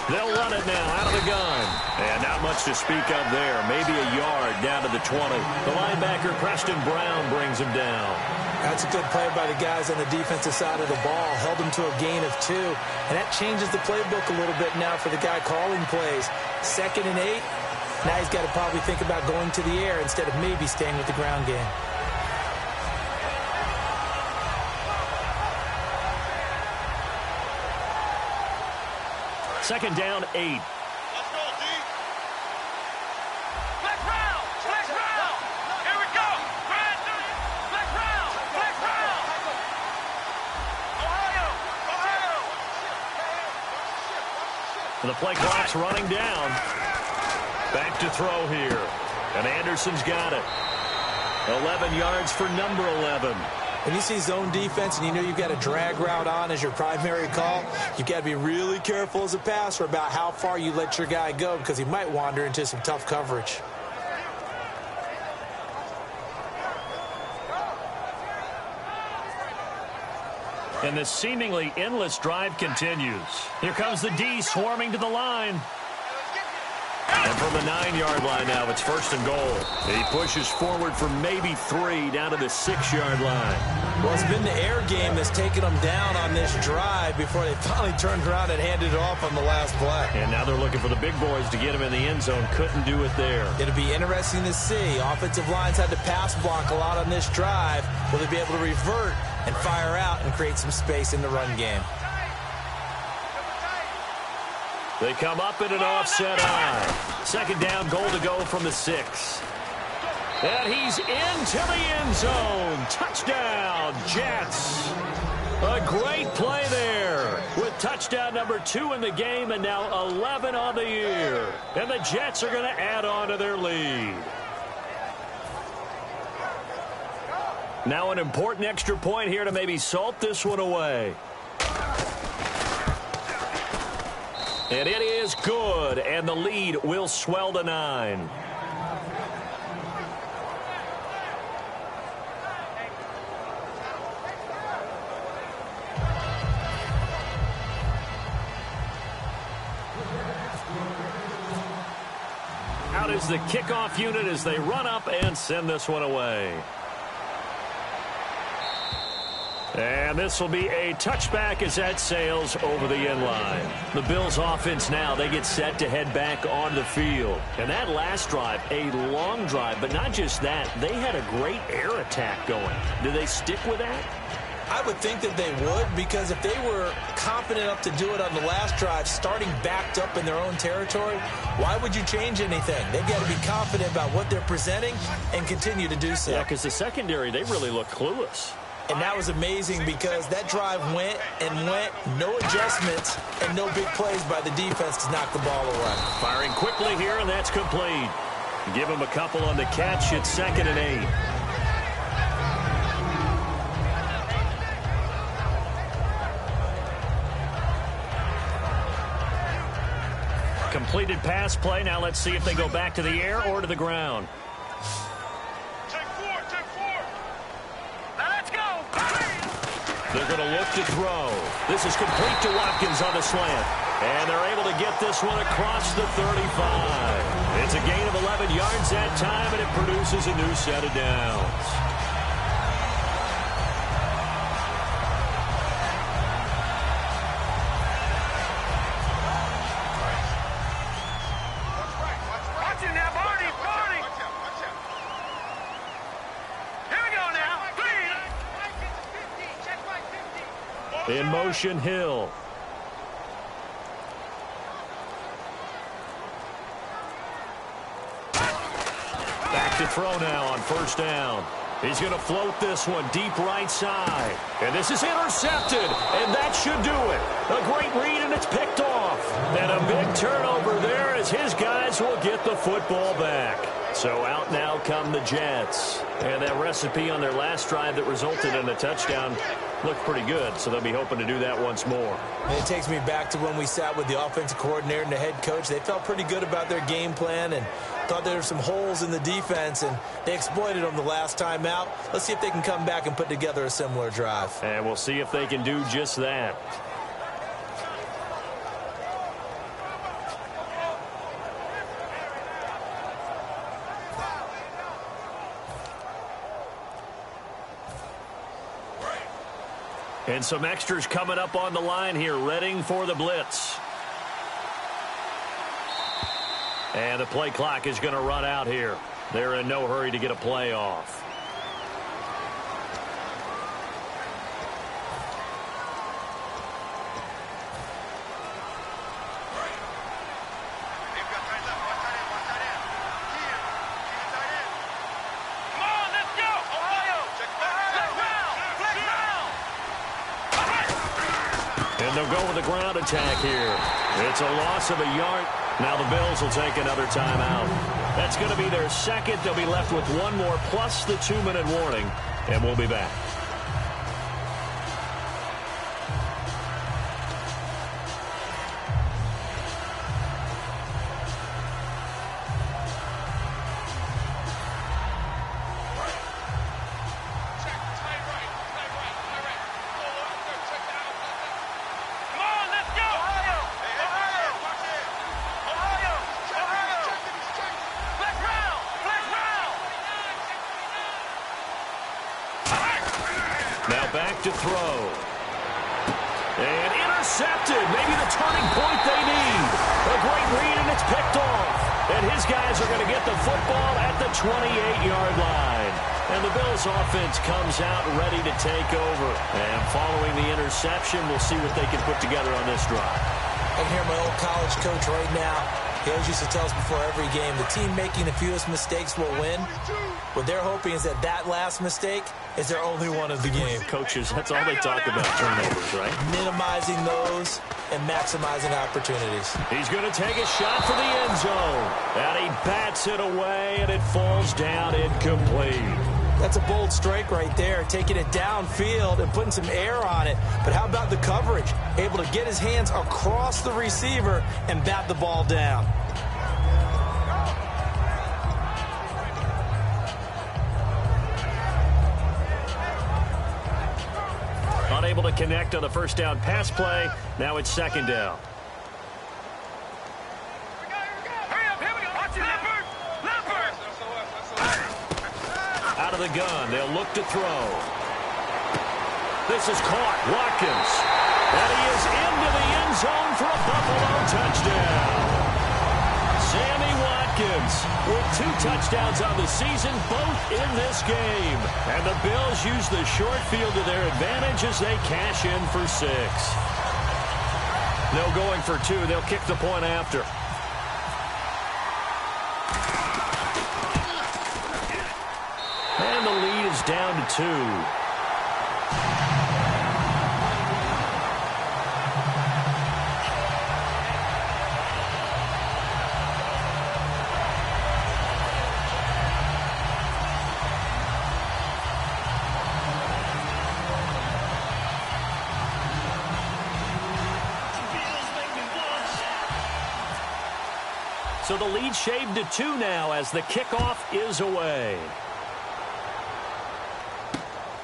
They'll run it now out of the gun. And not much to speak of there. Maybe a yard down to the 20. The linebacker, Preston Brown, brings him down. That's a good play by the guys on the defensive side of the ball. Held him to a gain of 2. And that changes the playbook a little bit now for the guy calling plays. 2nd and 8. Now he's got to probably think about going to the air instead of maybe staying with the ground game. Second down, 8. Let's go, D. Flex round. Flex round. Here we go. Flex round. Flex round. Ohio. The play clock's running down. Back to throw here. And Anderson's got it. 11 yards for number 11. When you see zone defense and you know you've got a drag route on as your primary call, you've got to be really careful as a passer about how far you let your guy go because he might wander into some tough coverage. And the seemingly endless drive continues. Here comes the D swarming to the line. And from the 9-yard line now, it's 1st and goal. He pushes forward for maybe 3 down to the 6-yard line. Well, it's been the air game that's taken them down on this drive before they finally turned around and handed it off on the last play. And now they're looking for the big boys to get him in the end zone. Couldn't do it there. It'll be interesting to see. Offensive lines had to pass block a lot on this drive. Will they be able to revert and fire out and create some space in the run game? They come up in an offset eye. 2nd down, goal to go from the 6. And he's into the end zone. Touchdown, Jets. A great play there with touchdown number 2 in the game and now 11 on the year. And the Jets are going to add on to their lead. Now an important extra point here to maybe salt this one away. And it is good, and the lead will swell to 9. Out is the kickoff unit as they run up and send this one away. And this will be a touchback as that sails over the end line. The Bills offense now, they get set to head back on the field. And that last drive, a long drive, but not just that. They had a great air attack going. Do they stick with that? I would think that they would, because if they were confident enough to do it on the last drive, starting backed up in their own territory, why would you change anything? They've got to be confident about what they're presenting and continue to do so. Yeah, because the secondary, they really look clueless. And that was amazing because that drive went and went, no adjustments, and no big plays by the defense to knock the ball away. Firing quickly here, and that's complete. Give him a couple on the catch. It's 2nd and 8. Completed pass play. Now let's see if they go back to the air or to the ground. They're going to look to throw. This is complete to Watkins on the slant. And they're able to get this one across the 35. It's a gain of 11 yards that time, and it produces a new set of downs. In motion, Hill. Back to throw now on 1st down. He's going to float this one deep right side. And this is intercepted, and that should do it. A great read, and it's picked off. And a big turnover there as his guys will get the football back. So out now come the Jets. And that recipe on their last drive that resulted in a touchdown looked pretty good, so they'll be hoping to do that once more. And it takes me back to when we sat with the offensive coordinator and the head coach. They felt pretty good about their game plan and thought there were some holes in the defense, and they exploited them the last time out. Let's see if they can come back and put together a similar drive. And we'll see if they can do just that. And some extras coming up on the line here, readying for the blitz. And the play clock is going to run out here. They're in no hurry to get a play off. They'll go with the ground attack here. It's a loss of a yard. Now the Bills will take another timeout. That's going to be their second. They'll be left with one more plus the 2-minute warning, and we'll be back. Now back to throw. And intercepted. Maybe the turning point they need. A great read, and it's picked off. And his guys are going to get the football at the 28-yard line. And the Bills' offense comes out ready to take over. And following the interception, we'll see what they can put together on this drive. I can hear my old college coach right now. He always used to tell us before every game, the team making the fewest mistakes will win. What they're hoping is that that last mistake is their only one of the game. Coaches, that's all they talk about, turnovers, right? Minimizing those and maximizing opportunities. He's going to take a shot for the end zone. And he bats it away, and it falls down incomplete. That's a bold strike right there, taking it downfield and putting some air on it. But how about the coverage? Able to get his hands across the receiver and bat the ball down. Unable to connect on the first down pass play. Now it's second down. Out of the gun, they'll look to throw. This is caught, Watkins. And he is into the end zone for a Buffalo touchdown. Sammy Watkins with 2 touchdowns on the season, both in this game. And the Bills use the short field to their advantage as they cash in for 6. No going for 2. They'll kick the point after. And the lead is down to 2. So the lead shaved to 2 now as the kickoff is away.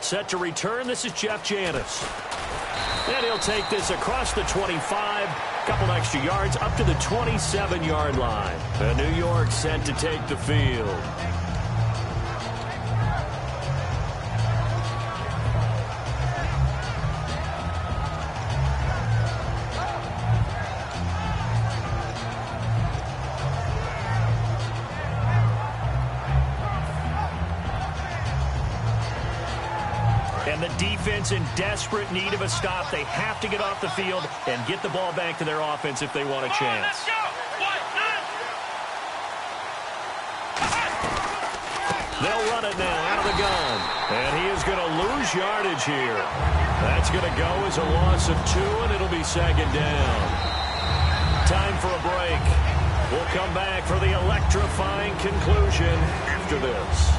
Set to return, this is Jeff Janis. And he'll take this across the 25, couple extra yards up to the 27-yard line. And New York set to take the field. And the defense in desperate need of a stop. They have to get off the field and get the ball back to their offense if they want a chance. They'll run it now out of the gun. And he is going to lose yardage here. That's going to go as a loss of 2, and it'll be second down. Time for a break. We'll come back for the electrifying conclusion after this.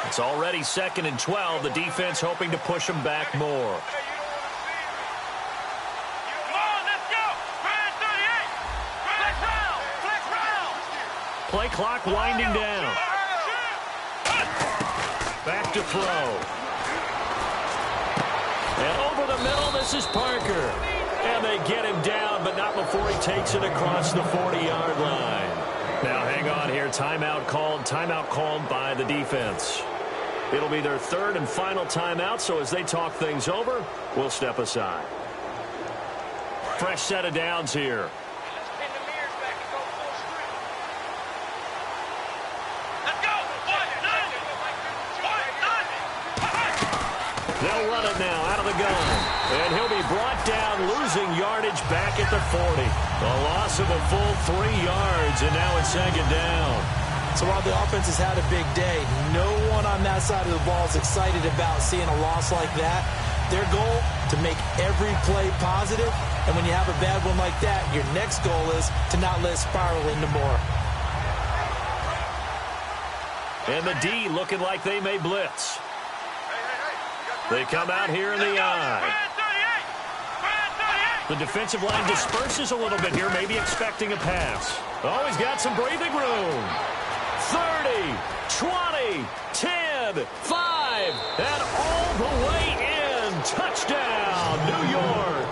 It's already 2nd and 12. The defense hoping to push them back more. Play clock winding down. Back to throw. And over the middle, this is Parker. And they get him down, but not before he takes it across the 40-yard line. Now hang on here. Timeout called by the defense. It'll be their 3rd and final timeout, so as they talk things over, we'll step aside. Fresh set of downs here. They'll run it now out of the gun. And he'll be brought down, losing yardage back at the 40. A loss of a full 3 yards, and now it's second down. So while the offense has had a big day, no one on that side of the ball is excited about seeing a loss like that. Their goal, to make every play positive. And when you have a bad one like that, your next goal is to not let it spiral into more. And the D looking like they may blitz. They come out here in the eye. The defensive line disperses a little bit here, maybe expecting a pass. Oh, he's got some breathing room. 30, 20, 10, 5, and all the way in. Touchdown, New York.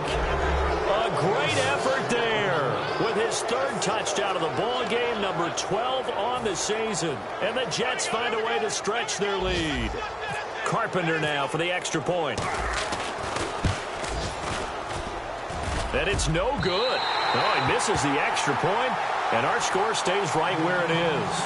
A great effort there with his 3rd touchdown of the ball game, number 12 on the season. And the Jets find a way to stretch their lead. Carpenter now for the extra point. And it's no good. Oh, he misses the extra point, and our score stays right where it is.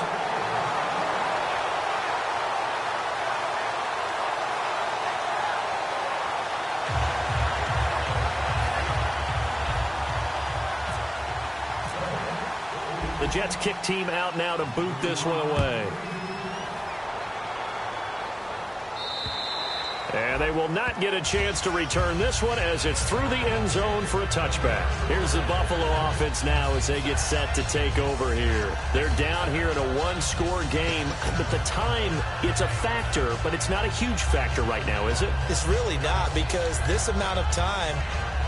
The Jets kick team out now to boot this one away. And they will not get a chance to return this one as it's through the end zone for a touchback. Here's the Buffalo offense now as they get set to take over here. They're down here in a 1-score game, but the time, it's a factor, but it's not a huge factor right now, is it? It's really not, because this amount of time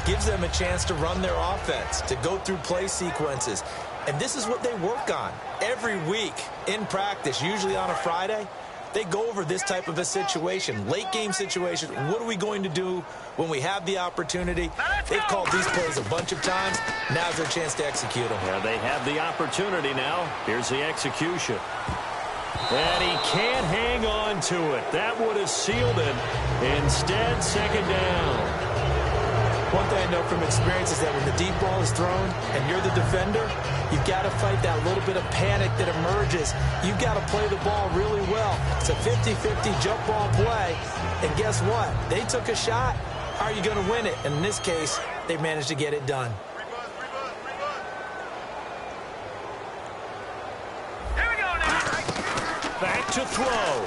gives them a chance to run their offense, to go through play sequences. And this is what they work on every week in practice, usually on a Friday. They go over this type of a situation, late game situation. What are we going to do when we have the opportunity? They've called these plays a bunch of times. Now's their chance to execute them. Yeah, they have the opportunity now. Here's the execution. And he can't hang on to it. That would have sealed it. Instead, second down. One thing I know from experience is that when the deep ball is thrown and you're the defender, you've got to fight that little bit of panic that emerges. You've got to play the ball really well. It's a 50-50 jump ball play. And guess what? They took a shot. How are you going to win it? And in this case, they managed to get it done. Here we go now. Back to throw.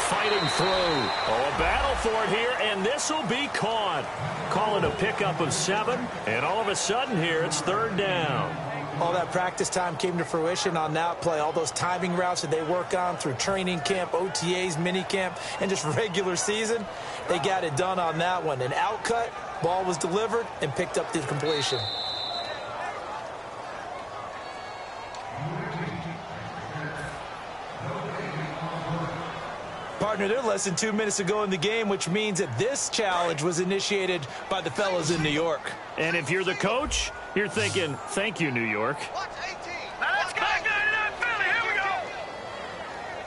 Fighting through. Oh, a battle for it here, and this will be caught. Call it a pickup of 7, and all of a sudden here, it's 3rd down. All that practice time came to fruition on that play. All those timing routes that they work on through training camp, OTAs, mini camp, and just regular season, they got it done on that one. An outcut, ball was delivered, and picked up the completion. Partner, they're less than 2 minutes to go in the game, which means that this challenge was initiated by the fellas in New York. And if you're the coach, you're thinking, thank you, New York. Watch 18. Now let's go. Back 99 Philly. Here we go.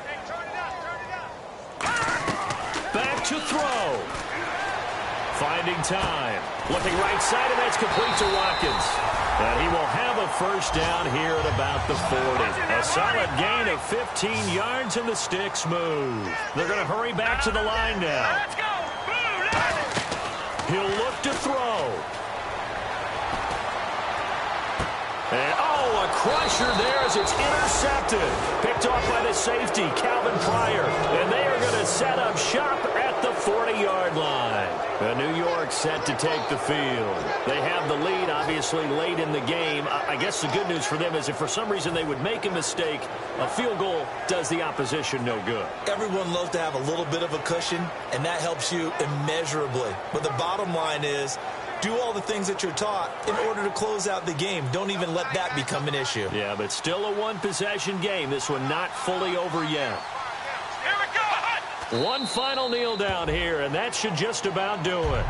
Hey, turn it up. Back to throw. Finding time. Looking right side, and that's complete to Watkins. And he will have a first down here at about the 40. A solid gain of 15 yards, and the sticks move. They're going to hurry back to the line now. Let's go. Blue, let's. He'll look to throw. And, oh, a crusher there as it's intercepted. Picked off by the safety, Calvin Pryor. And they are going to set up shop at the 40-yard line. And New York set to take the field. They have the lead, obviously, late in the game. I guess the good news for them is if for some reason they would make a mistake, a field goal does the opposition no good. Everyone loves to have a little bit of a cushion, and that helps you immeasurably. But the bottom line is, do all the things that you're taught in order to close out the game. Don't even let that become an issue. Yeah, but still a one-possession game. This one not fully over yet. Here we go. One final kneel down here, and that should just about do it.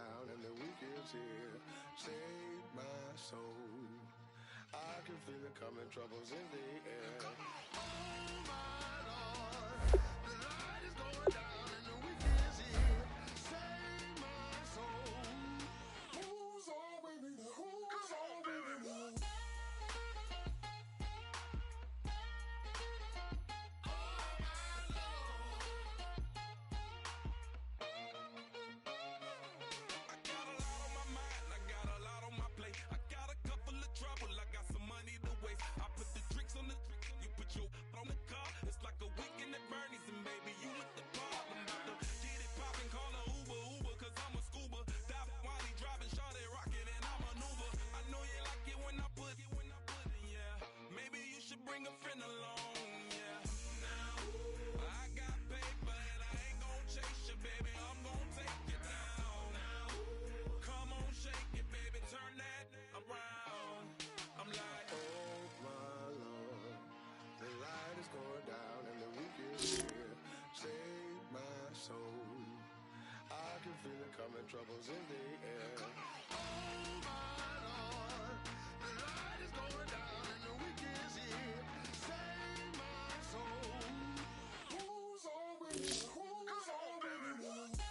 down and the weekend's here. Save my soul. I can feel it coming, troubles in the air. Oh my Lord, the light is going down and the weekend's here. Save my soul. Who's on with me? Who's on with me? On the car, it's like a weekend at Bernie's, and baby, you look the part. I'm about to get it poppin', call a Uber, cause I'm a scuba. Dive while he driving, shot it rockin', and I maneuver. I know you like it when I put it, yeah. Maybe you should bring a friend along, yeah. Now, I got paper, and I ain't gon' chase you, baby, I'm gon' take you down. Now, come on, shake it, baby, turn that around. I'm like, oh my Lord, the light is going down and the weekend's here. Save my soul. I can feel it coming, troubles in the air. Oh my Lord, the light is going down and the weekend's here. Save my soul. Who's on with me? Who's on with me?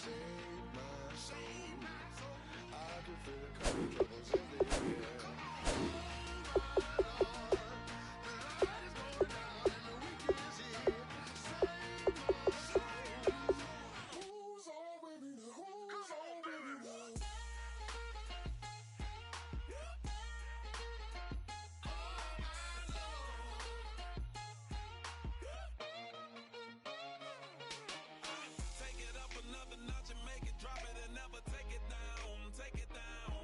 Save my soul. I can feel the coming, troubles in the air. Oh my Lord, the light is going down and the weekend's here. Save my soul. Who's on with me? Who's on with me? another notch and make it, drop it and never take it down, take it down.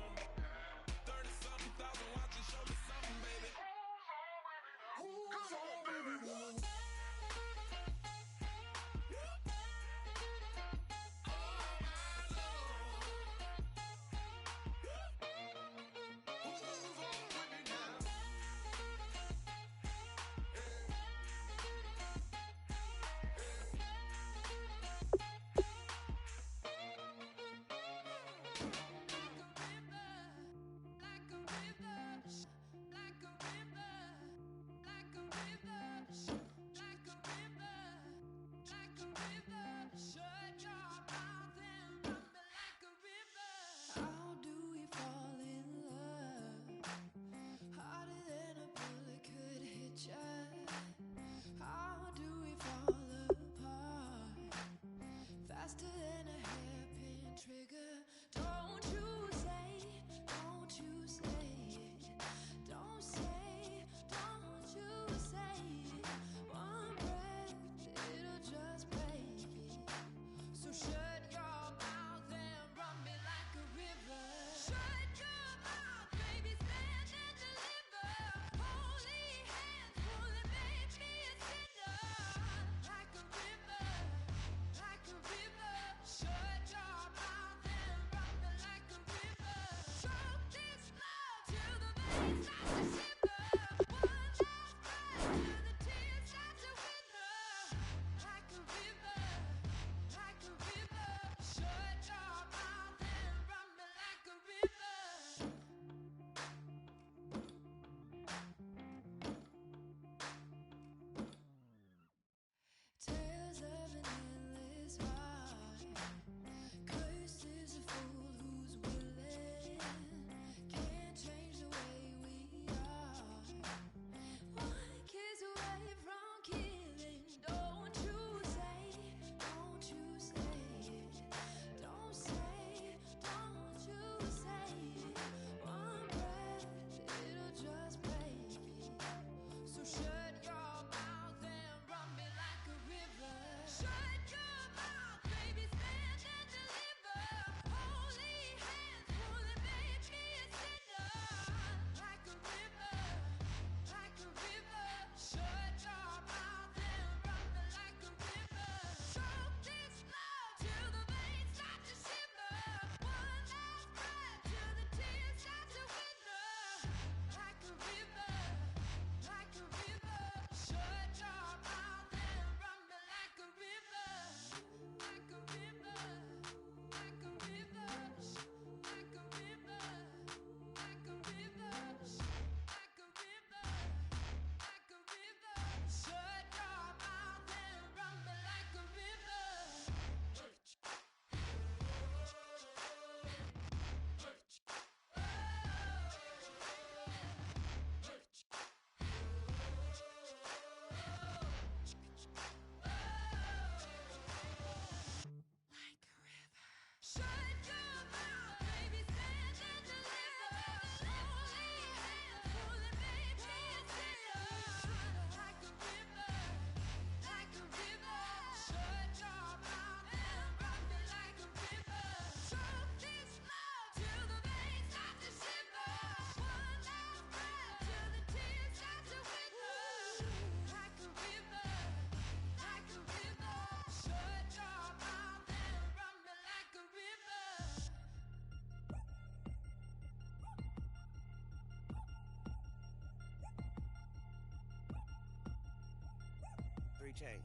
3 chains.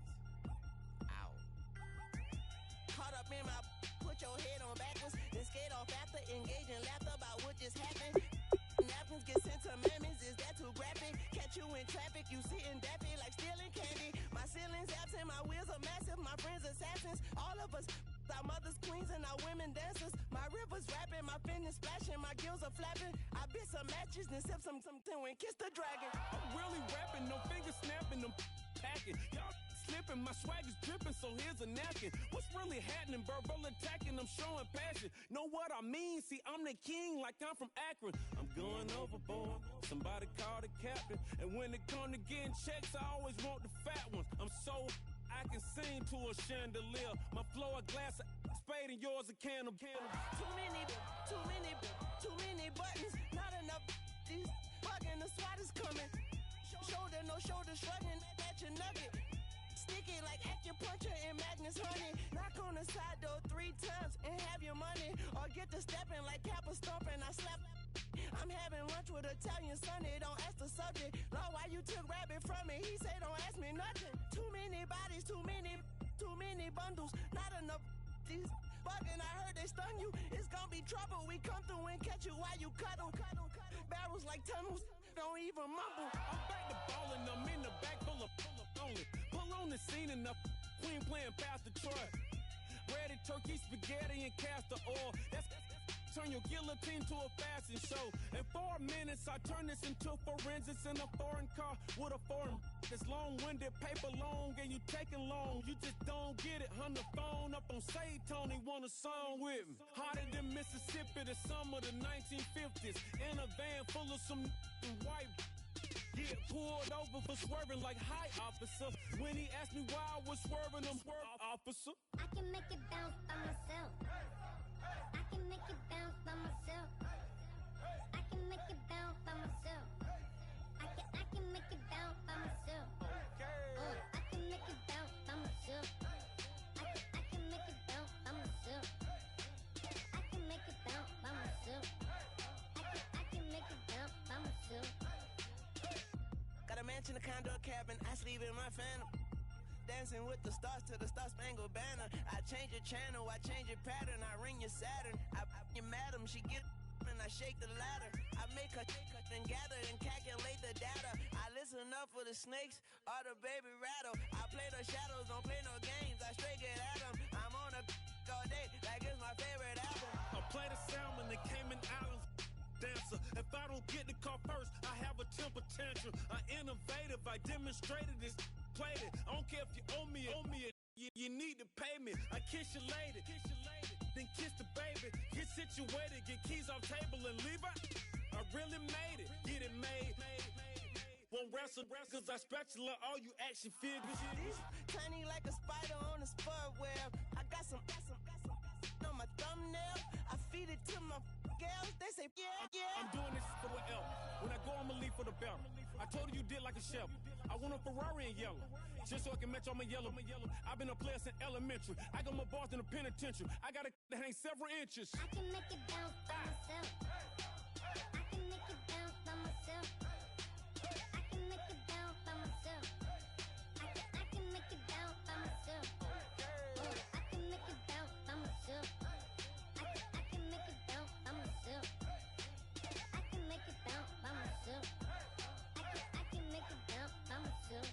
Ow. Caught up in my, put your head on backwards, then skate off after, engage in laughter about what just happened. Napkins get sent to memories, is that too graphic? Catch you in traffic, you sitting daffy like stealing candy. My ceiling's absent, my wheels are massive, my friends assassins. All of us, our mothers queens and our women dancers. My rivers rapping, my fingers splashing, my gills are flapping. I bit some matches, then sip something and kiss the dragon. I'm really rapping, no fingers snapping, I'm packing. Y'all slipping, my swag is dripping, so here's a napkin. What's really happening? Verbal attacking, I'm showing passion. Know what I mean? See, I'm the king, like I'm from Akron. I'm going overboard. Somebody call the captain. And when it come to getting checks, I always want the fat ones. I'm so I can sing to a chandelier. My flow a glass of spade and yours a can of. Too many buttons, not enough. These bugging, the SWAT is coming. Shoulder, no shoulder shrugging at your nugget. Sticky like acupuncture and Magnus honey. Knock on the side door 3 times and have your money. Or get to stepping like Kappa stomping. I slap. I'm having lunch with Italian Sonny. Don't ask the subject. Lord, why you took rabbit from me? He say don't ask me nothing. Too many bodies, too many bundles. Not enough. These bugging, I heard they stun you. It's gonna be trouble. We come through and catch you while you cuddle. Barrels like tunnels. Don't even mumble. I'm back to ballin', I'm in the back full of only. Pull on the scene enough. Queen playing Pastor Troy. Ready turkey, spaghetti, and castor oil. That's turn your guillotine to a fashion show. In 4 minutes, I turn this into forensics in a foreign car with a foreign. It's long-winded, paper long, and you taking long. You just don't get it. On the phone up on Say Tony, want a song with me. Hotter than Mississippi, the summer of the 1950s. In a van full of some white. Get pulled over for swerving like hi, officer. When he asked me why I was swerving, I'm officer. I can make it bounce by myself. I can make it bounce by myself. I can make it bounce by myself. I can make it bounce by myself. I can make it bounce by myself. I can make it bounce by myself. I can make it bounce by myself. I can make it bounce by myself. Got a mansion, a condo, a cabin. I sleep in my phantom. Dancing with the stars to the Star-Spangled Banner. I change your channel, I change your pattern. I ring your Saturn. I your madam, she get and I shake the ladder. I make her and gather and calculate the data. I listen up for the snakes or the baby rattle. I play the shadows, don't play no games. I straight get at them. I'm on a all day like it's my favorite album. I play the salmon, the Cayman Islands dancer. If I don't get the car first, I have a temper tantrum. I innovative, I demonstrated this, played it. I don't care if you owe me it. You need to pay me. I kiss your lady, then kiss the baby. Get situated, get keys off table and leave her. I really made it, get it made. Won't wrestle, cause I spatula all you action figures. Tiny like a spider on a spud web. I got some on my thumbnail. I feed it to my girls. They say, yeah. I'm doing this for the L. When I go, I'ma leave for the belt. I told you did like a chef. I want a Ferrari in yellow, just so I can match all my yellow. I've been a player since elementary. I got my bars in the penitentiary. I got to hang several inches. I can make it bounce by myself. I can make it bounce by myself. I can make it bounce by myself. I can make it bounce by myself. I can make it bounce by myself. I can make it bounce by myself. I can make it bounce by myself. I can make it bounce by myself.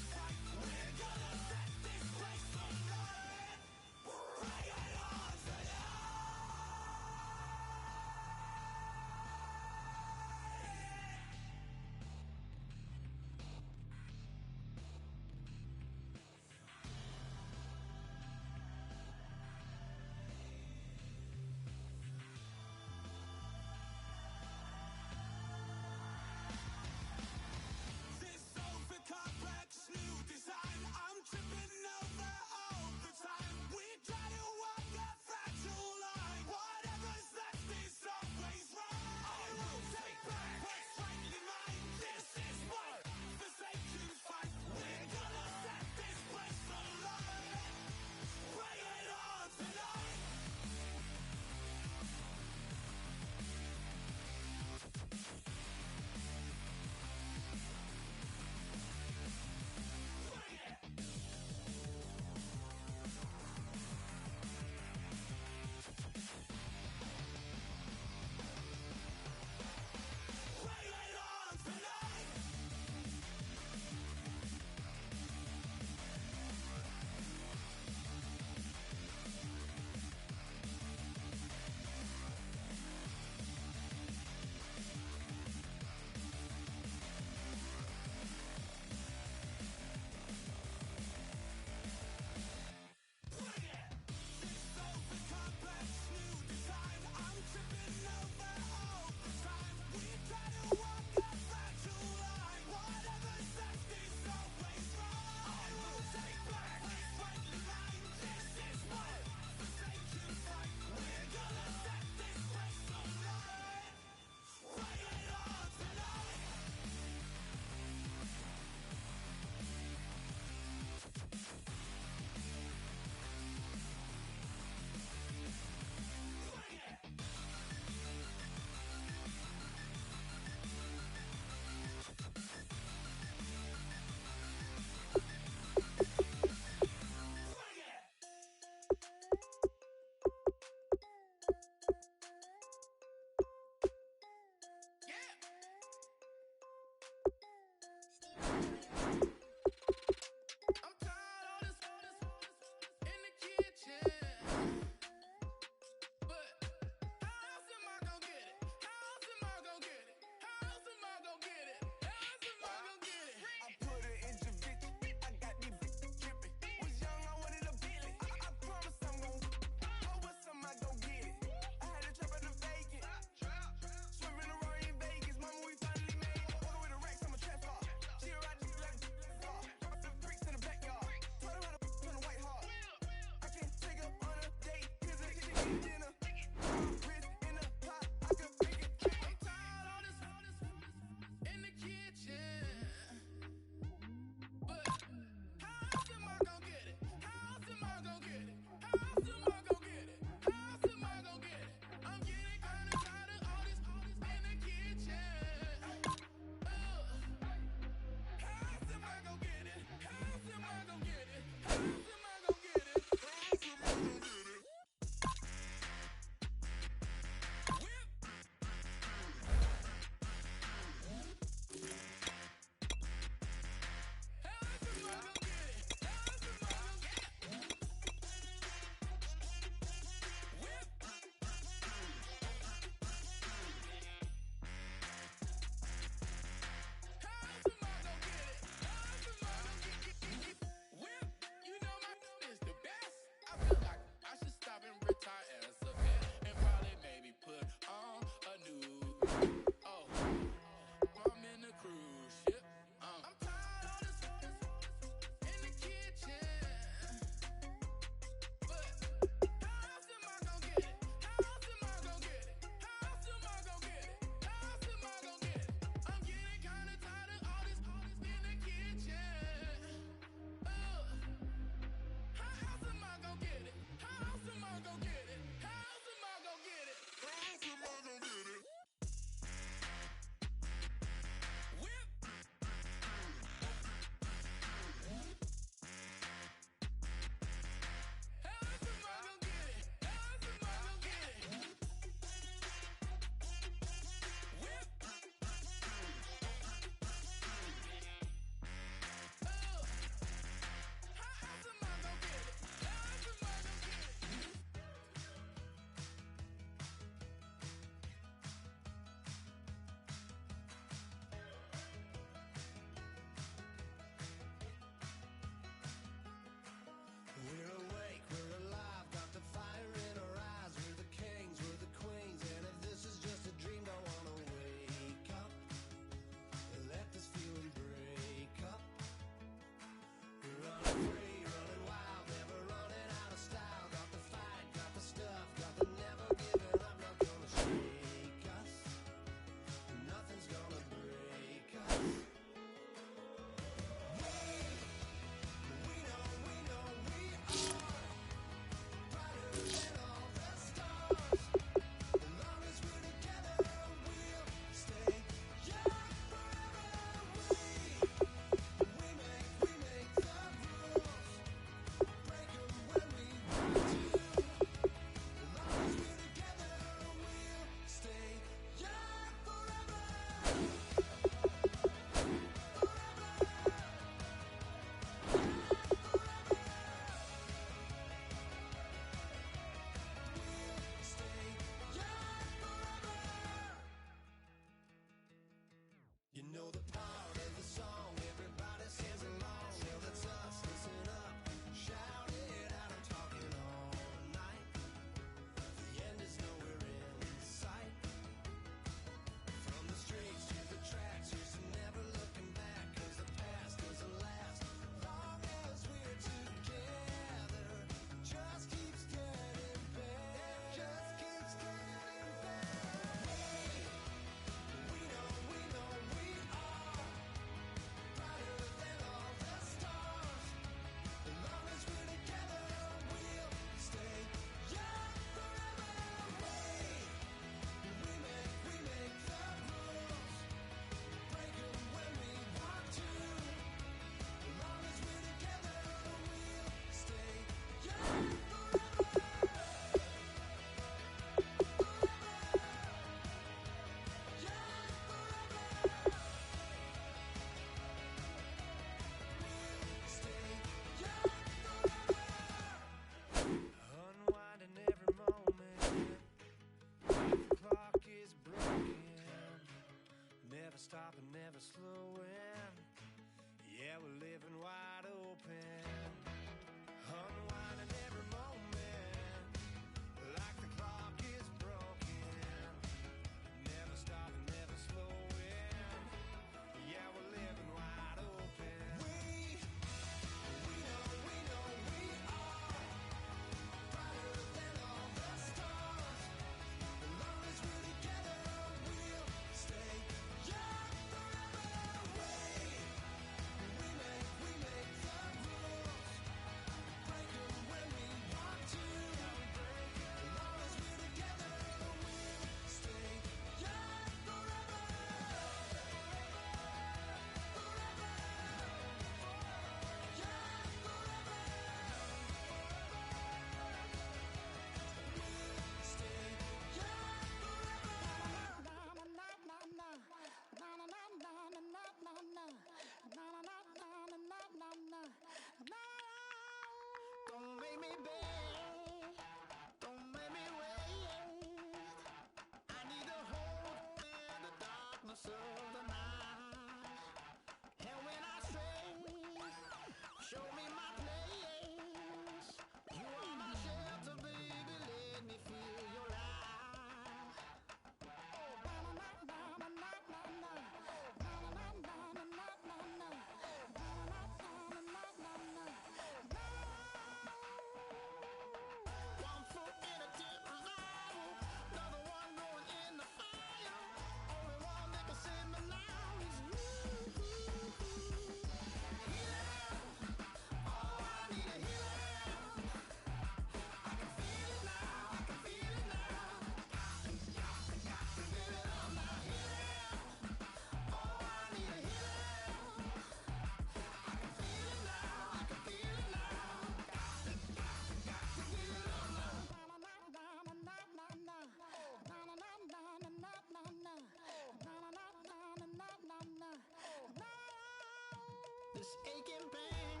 this aching pain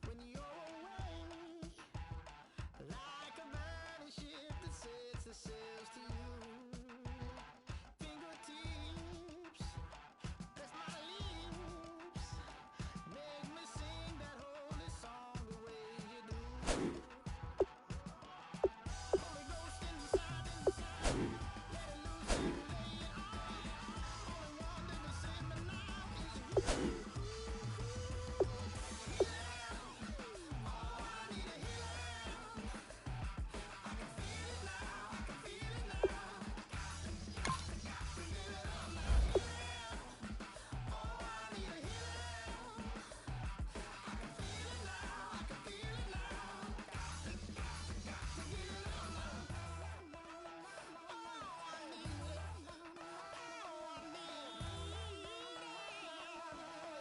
when you're away, like a burning ship that sets the sails to you. Fingertips, press my lips, make me sing that holy song the way you do. Holy Ghost inside, let it loose and lay it on. Only one that can save me now is you. Oh, I need a healing. I can feel it now, I can feel it now. Feel it on my healing. Oh, I need a healing. I can feel it now, I can feel it now. To get it on my oh, I need it. Oh, I need it.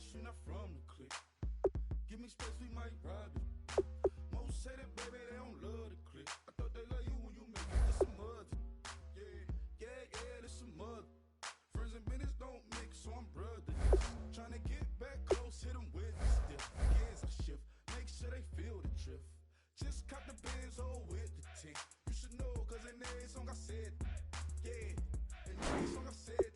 bitch, you not from the clique. Give me space, we might rob it. Most say that, baby, they don't love the clique. I thought they love you when you make it to some other. Yeah, there's some other. Friends and business don't mix, so I'm brother. Trying to get back close, hit them with the stiff. Gears I shift, make sure they feel the drift. Just cop the Benz, oh, with the tick. You should know, cause in every song I said, yeah, in every song I said,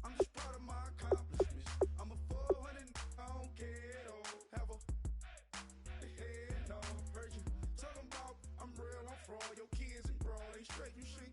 I'm just proud of my accomplishments. I'm a 400, I don't care at all. Have a head, no, heard you talking about I'm real, I'm fraud. Your kids and broad, they straight, you should